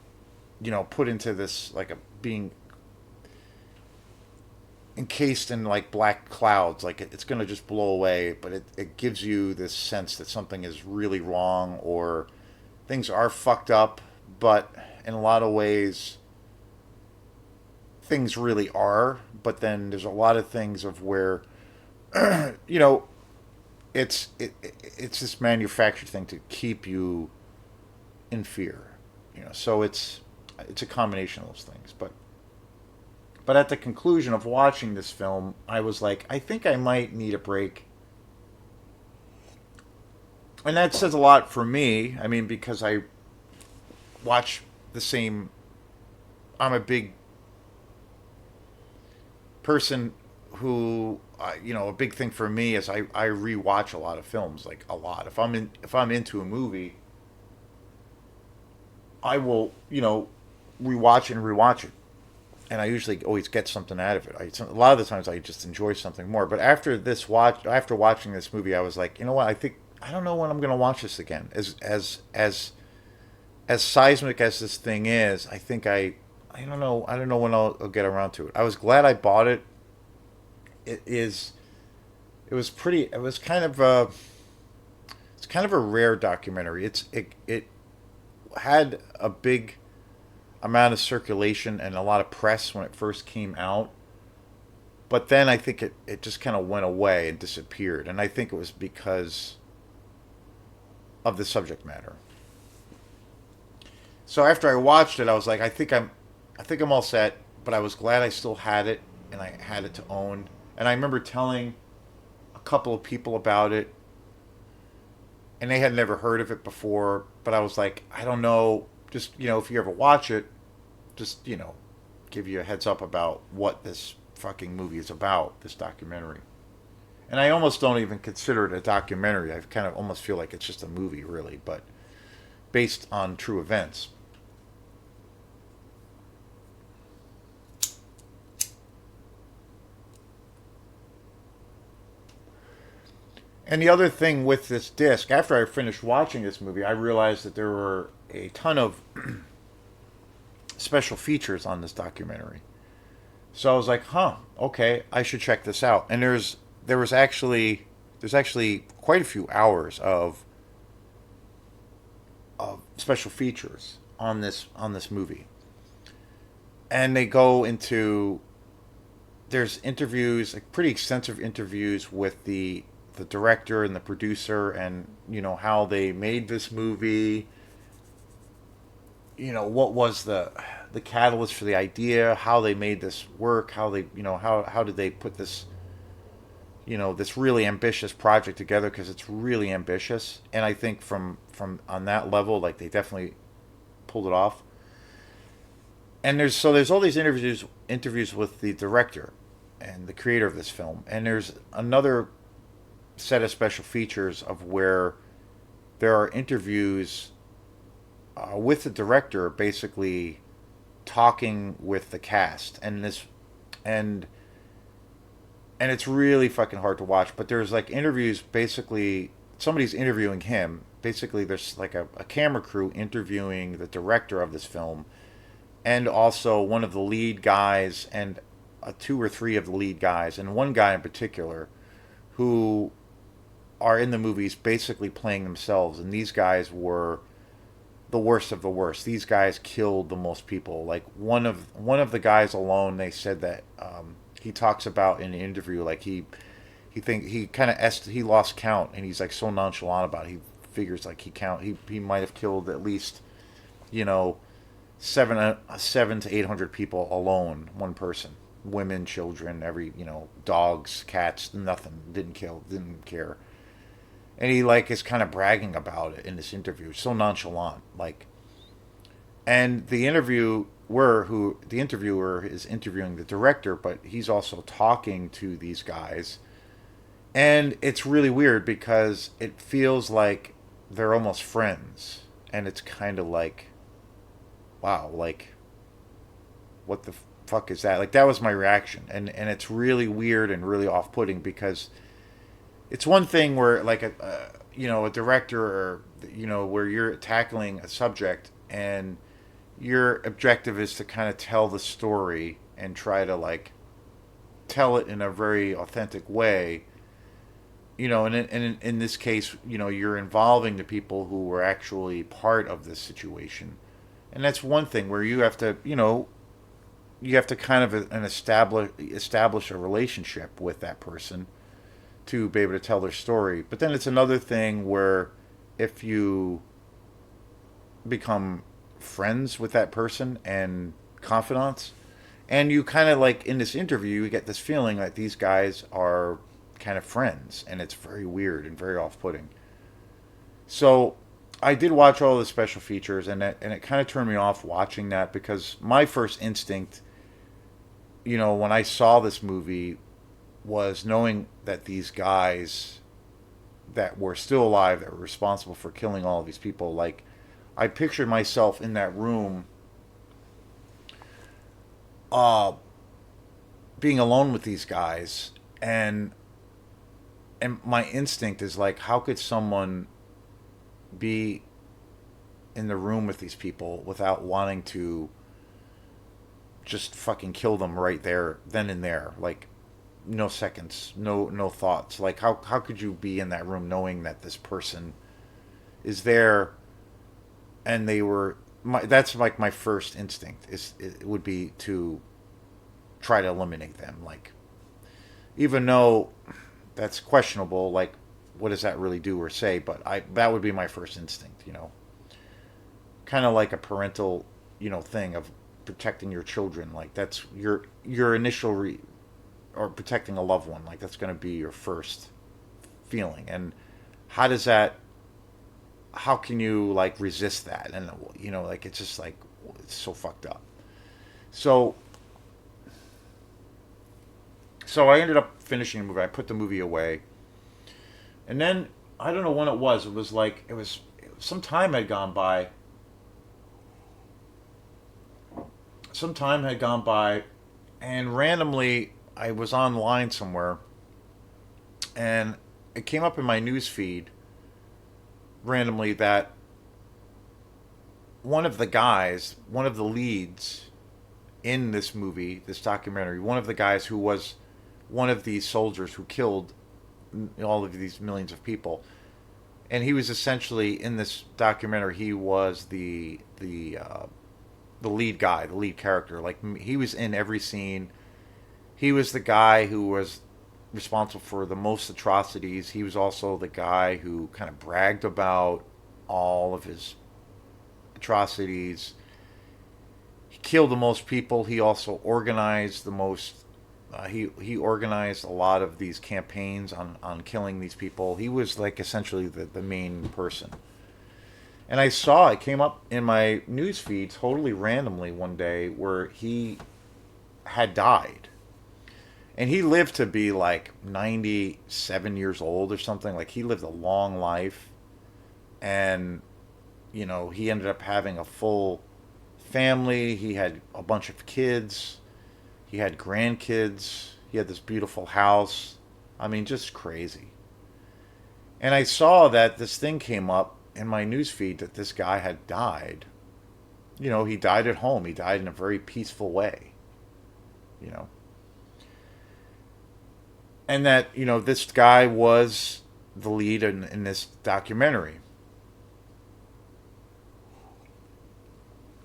put into this like a being encased in like black clouds, like it's going to just blow away, but it gives you this sense that something is really wrong or things are fucked up, but in a lot of ways things really are. But then there's a lot of things of where you know it's this manufactured thing to keep you in fear, so it's a combination of those things. But at the conclusion of watching this film, I was like, I think I might need a break. And that says a lot for me. I mean, because I watch the same. I'm a big person who, a big thing for me is I rewatch a lot of films, like a lot. If I'm into a movie, I will, rewatch and rewatch it, and I usually always get something out of it. A lot of the times I just enjoy something more. But after watching this movie, I was like, you know what? I don't know when I'm going to watch this again. As seismic as this thing is, I think I don't know. I don't know when I'll get around to it. I was glad I bought it. It is. It was pretty. It was kind of a. It's kind of a rare documentary. It had a big amount of circulation and a lot of press when it first came out. But then I think it just kind of went away and disappeared. And I think it was because of the subject matter. So after I watched it, I was like, I think I'm all set. But I was glad I still had it and I had it to own. And I remember telling a couple of people about it, and they had never heard of it before. But I was like, I don't know. Just if you ever watch it, just give you a heads up about what this fucking movie is about. This documentary. And I almost don't even consider it a documentary. I kind of almost feel like it's just a movie, really, but based on true events. And the other thing with this disc, after I finished watching this movie, I realized that there were a ton of special features on this documentary. So I was like, huh, okay, I should check this out. And there's actually quite a few hours of special features on this movie. And they go into there's interviews, like pretty extensive interviews with the director and the producer, and how they made this movie. What was the catalyst for the idea, how they made this work, how they how did they put this this really ambitious project together, because it's really ambitious. And I think from on that level, like, they definitely pulled it off. And there's all these interviews with the director and the creator of this film, and there's another set of special features of where there are interviews with the director, basically talking with the cast. And and it's really fucking hard to watch. But there's like interviews, basically somebody's interviewing him. Basically, there's like a camera crew interviewing the director of this film, and also one of the lead guys, and two or three of the lead guys, and one guy in particular who are in the movies basically playing themselves, and these guys were the worst of the worst. These guys killed the most people. Like one of the guys alone, they said that he talks about in an interview, like he think he kind of he lost count, and he's like so nonchalant about it. He figures like he might have killed at least, you know, 7 to 800 people alone, one person, women, children, every, dogs, cats, nothing, didn't kill, didn't care. And he like is kind of bragging about it in this interview, so nonchalant, like. And the interviewer is interviewing the director, but he's also talking to these guys, and it's really weird because it feels like they're almost friends, and it's kind of like, wow, like, what the fuck is that? Like, that was my reaction, and it's really weird and really off-putting because it's one thing where like a director, or where you're tackling a subject and your objective is to kind of tell the story and try to like tell it in a very authentic way. In this case, you're involving the people who were actually part of this situation, and that's one thing where you have to kind of establish a relationship with that person to be able to tell their story. But then it's another thing where if you become friends with that person and confidants, and you kind of like in this interview, you get this feeling that these guys are kind of friends, and it's very weird and very off-putting. So I did watch all the special features, and it kind of turned me off watching that because my first instinct, when I saw this movie, was knowing that these guys that were still alive, that were responsible for killing all of these people, like, I pictured myself in that room, uh, being alone with these guys, and my instinct is like, how could someone be in the room with these people without wanting to just fucking kill them right there, then and there, like, no seconds, no thoughts. Like, how could you be in that room knowing that this person is there, and that's like my first instinct is it would be to try to eliminate them, like, even though that's questionable, like, what does that really do or say? But that would be my first instinct, kind of like a parental, thing of protecting your children. Like, that's your initial or protecting a loved one. Like, that's going to be your first feeling. And how does that? How can you like resist that? And like, it's just like, it's so fucked up. So so I ended up finishing the movie. I put the movie away, and then I don't know when it was. It was like some time had gone by. Some time had gone by, and randomly I was online somewhere, and it came up in my news feed randomly that one of the leads in this movie, this documentary, one of the guys who was one of these soldiers who killed all of these millions of people, and he was essentially in this documentary. He was the lead guy, the lead character. Like, he was in every scene. He was the guy who was responsible for the most atrocities. He was also the guy who kind of bragged about all of his atrocities. He killed the most people. He also organized the most. He organized a lot of these campaigns on killing these people. He was like essentially the main person. And I saw it came up in my news feed totally randomly one day where he had died. And he lived to be like 97 years old or something. Like, he lived a long life. And, he ended up having a full family. He had a bunch of kids. He had grandkids. He had this beautiful house. I mean, just crazy. And I saw that this thing came up in my newsfeed that this guy had died. He died at home. He died in a very peaceful way. You know. And that, this guy was the lead in this documentary.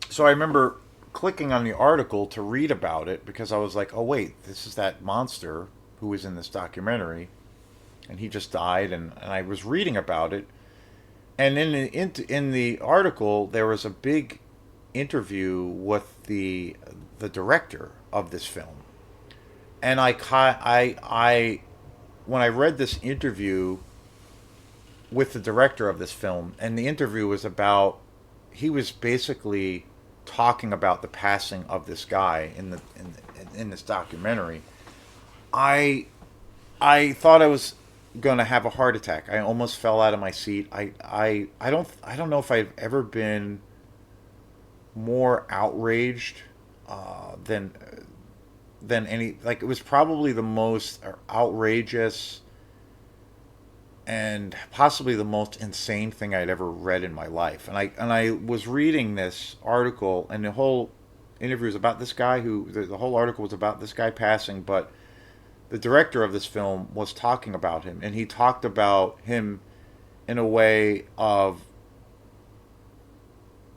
So I remember clicking on the article to read about it because I was like, oh, wait, this is that monster who was in this documentary. And he just died. And I was reading about it. And in the article, there was a big interview with the director of this film. And when I read this interview with the director of this film, and the interview was about, he was basically talking about the passing of this guy in this documentary. I I thought I was gonna have a heart attack. I almost fell out of my seat. I don't know if I've ever been more outraged than any, like, it was probably the most outrageous and possibly the most insane thing I'd ever read in my life. And I was reading this article, and the whole interview was about this guy who the whole article was about this guy passing, but the director of this film was talking about him, and he talked about him in a way of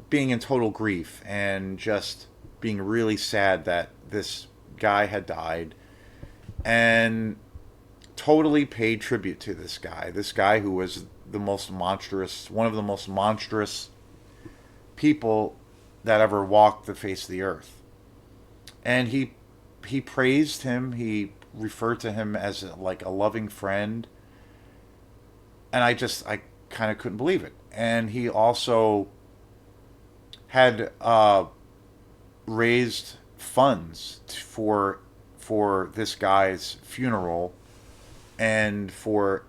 being in total grief and just being really sad that this guy had died, and totally paid tribute to this guy who was the most monstrous, one of the most monstrous people that ever walked the face of the earth. And he praised him. He referred to him as like a loving friend, and I kind of couldn't believe it. And he also had raised funds for this guy's funeral and for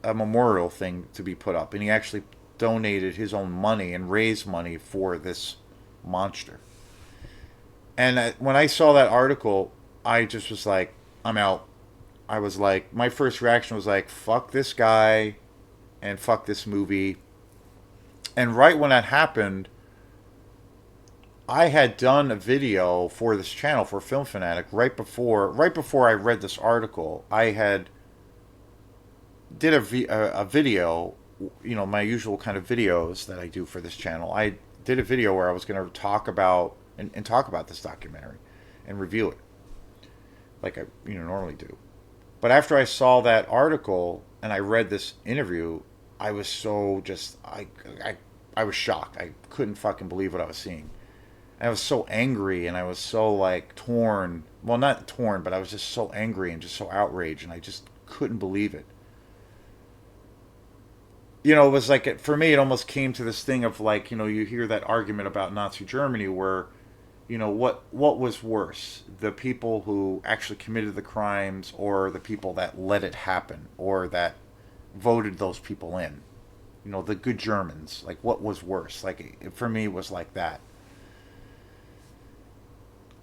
a memorial thing to be put up. And he actually donated his own money and raised money for this monster. And when I saw that article, I just was like, I'm out. I was like, my first reaction was like, fuck this guy and fuck this movie. And right when that happened, I had done a video for this channel, for Film Fanatic, right before I read this article. I had did a video, my usual kind of videos that I do for this channel. I did a video where I was going to talk about and talk about this documentary and review it, like I normally do. But after I saw that article and I read this interview, I was so just I was shocked. I couldn't fucking believe what I was seeing. And I was so angry, and I was so like torn. Well, not torn, but I was just so angry and just so outraged, and I just couldn't believe it. It was like, for me, it almost came to this thing of like, you hear that argument about Nazi Germany where, what was worse, the people who actually committed the crimes, or the people that let it happen, or that voted those people in, the good Germans. Like, what was worse? Like, for me, it was like that.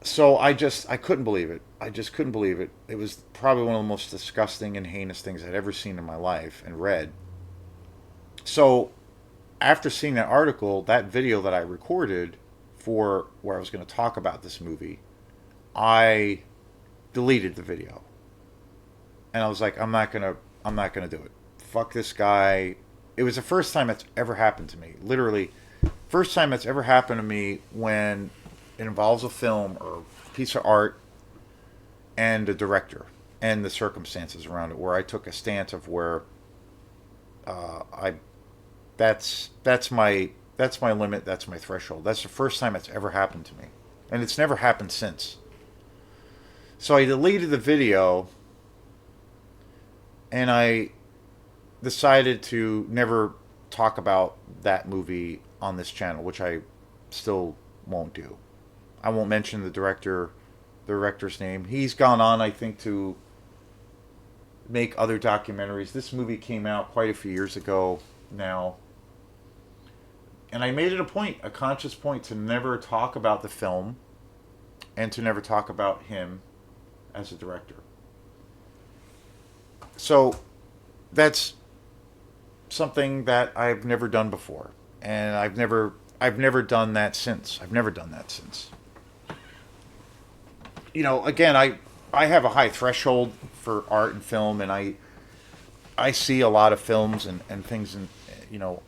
So I couldn't believe it. I just couldn't believe it. It was probably one of the most disgusting and heinous things I'd ever seen in my life and read. So after seeing that article, that video that I recorded for where I was going to talk about this movie, I deleted the video. And I was like, I'm not gonna do it. Fuck this guy. It was the first time that's ever happened to me. Literally, first time that's ever happened to me when it involves a film or a piece of art and a director and the circumstances around it, where I took a stance of where I that's my limit, that's my threshold. That's the first time it's ever happened to me, and it's never happened since. So I deleted the video, and I decided to never talk about that movie on this channel, which I still won't do. I won't mention the director's name. He's gone on, I think, to make other documentaries. This movie came out quite a few years ago now. And I made it a conscious point, to never talk about the film and to never talk about him as a director. So that's something that I've never done before. And I've never done that since. Again, I have a high threshold for art and film, and I see a lot of films and things, and you know,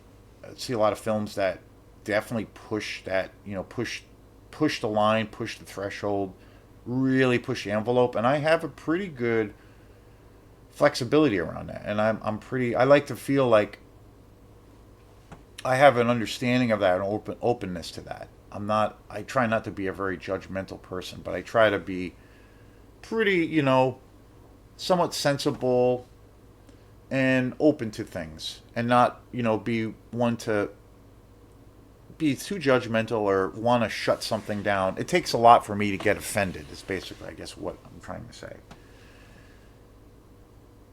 I see a lot of films that definitely push that, push the line, push the threshold, really push the envelope, and I have a pretty good flexibility around that, and I'm pretty. I like to feel like I have an understanding of that and openness to that. I'm not. I try not to be a very judgmental person, but I try to be pretty, somewhat sensible and open to things, and not, be one to be too judgmental or want to shut something down. It takes a lot for me to get offended. Is basically, I guess, what I'm trying to say.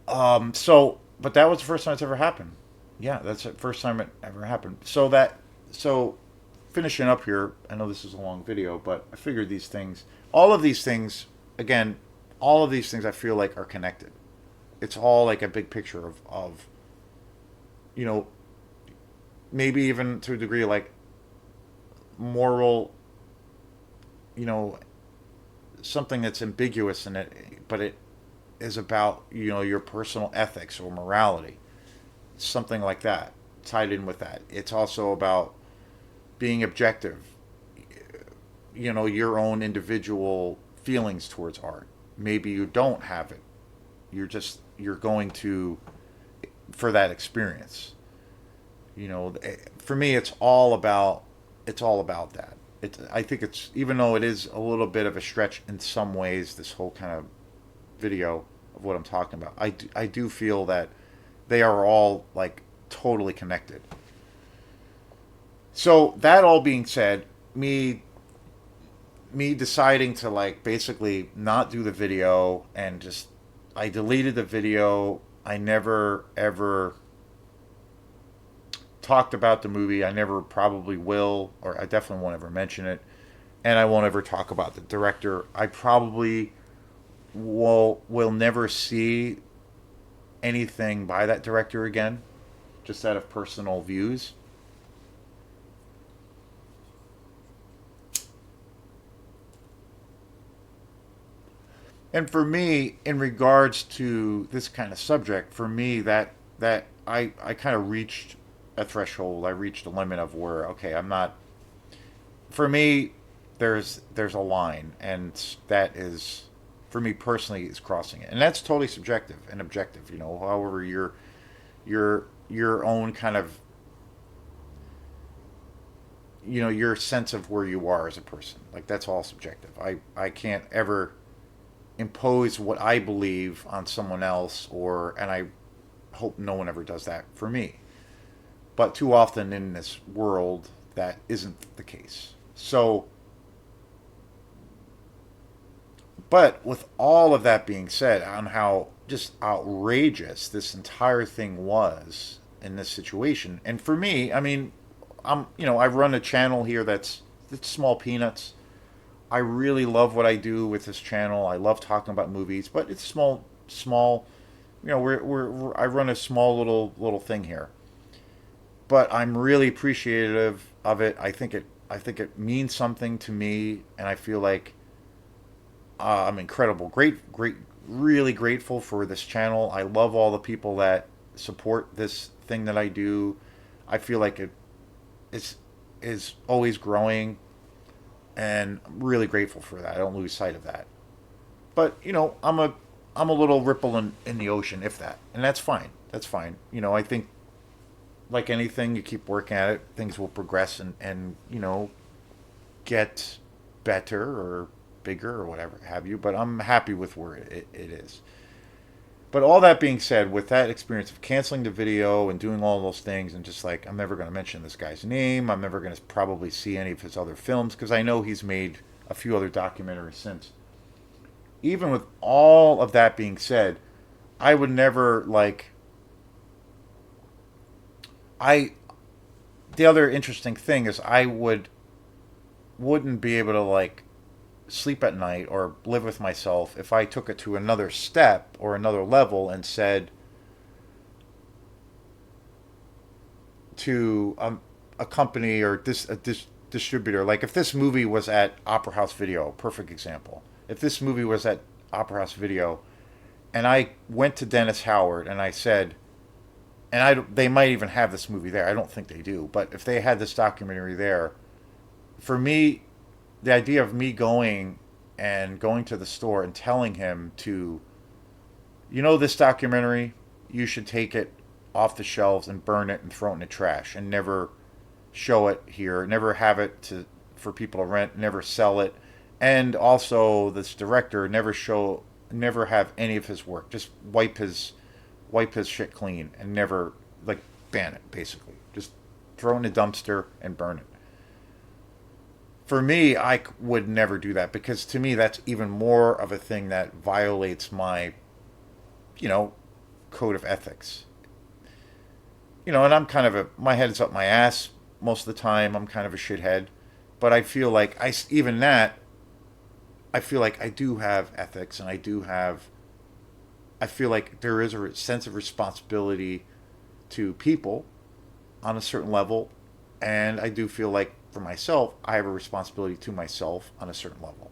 But that was the first time it's ever happened. Yeah, that's the first time it ever happened. So finishing up here, I know this is a long video, but I figured these things, all of these things, again, all of these things I feel like are connected. It's all like a big picture of you know, maybe even to a degree like moral, you know, something that's ambiguous in it, but it is about, your personal ethics or morality, something like that, tied in with that. It's also about being objective, your own individual feelings towards art. Maybe you don't have it. You're going to for that experience. For me, it's all about that. I think it's, even though it is a little bit of a stretch in some ways, this whole kind of video of what I'm talking about. I do feel that they are all like totally connected. So that all being said, me deciding to like basically not do the video and just I deleted the video. I never ever talked about the movie. I never probably will, or I definitely won't ever mention it. And I won't ever talk about the director. I probably will never see anything by that director again, just out of personal views. And for me, in regards to this kind of subject, for me that I kind of reached a threshold. I reached a limit of where, okay, I'm not. For me, there's a line, and that is, for me personally, is crossing it, and that's totally subjective and objective. However, your own kind of, your sense of where you are as a person, like that's all subjective. I can't ever impose what I believe on someone else, and I hope no one ever does that for me. But too often in this world, that isn't the case. So, but with all of that being said, on how just outrageous this entire thing was in this situation, and for me, I mean, I run a channel here it's small peanuts. I really love what I do with this channel. I love talking about movies, but it's small. I run a small little thing here, but I'm really appreciative of it. I think it means something to me, and I feel like I'm really grateful for this channel. I love all the people that support this thing that I do. I feel like it is always growing, and I'm really grateful for that. I don't lose sight of that. But I'm a little ripple in the ocean, if that, and that's fine. That's fine. I think like anything, you keep working at it, things will progress and get better or bigger or whatever have you. But I'm happy with where it is. But all that being said, with that experience of canceling the video and doing all those things, and just like, I'm never going to mention this guy's name, I'm never going to probably see any of his other films, because I know he's made a few other documentaries since. Even with all of that being said, I would never like. I The other interesting thing is wouldn't be able to like sleep at night or live with myself if I took it to another step or another level and said to a company or distributor, like if this movie was at Opera House Video, perfect example. If this movie was at Opera House Video, and I went to Dennis Howard and I said, and they might even have this movie there. I don't think they do, but if they had this documentary there, for me, the idea of me going to the store and telling him to, this documentary, you should take it off the shelves and burn it and throw it in the trash and never show it here, never have it to for people to rent, never sell it, and also this director never have any of his work, just wipe his shit clean and never like ban it basically, just throw it in a dumpster and burn it. For me, I would never do that because to me that's even more of a thing that violates my, you know, code of ethics. And I'm kind of my head is up my ass most of the time. I'm kind of a shithead, but I feel like even that, I feel like I do have ethics and I feel like there is a sense of responsibility to people on a certain level, and I do feel like for myself, I have a responsibility to myself on a certain level,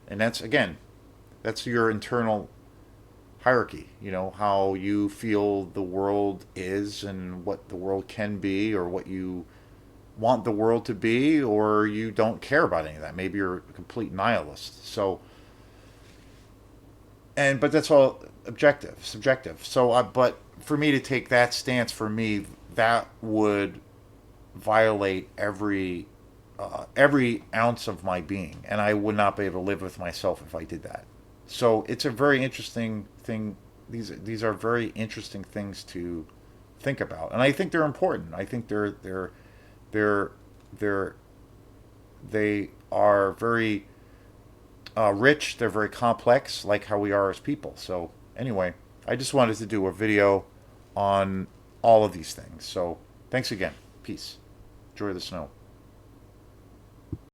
and that's again, that's your internal hierarchy. How you feel the world is and what the world can be, or what you want the world to be, or you don't care about any of that. Maybe you're a complete nihilist. So, but that's all subjective. So, but for me to take that stance, for me, that would violate every ounce of my being, and I would not be able to live with myself if I did that. So it's a very interesting thing. These are very interesting things to think about, and I think they're important. I think they're they're they are very rich. They're very complex, like how we are as people. So anyway, I just wanted to do a video on all of these things. So thanks again. Peace. Enjoy the snow.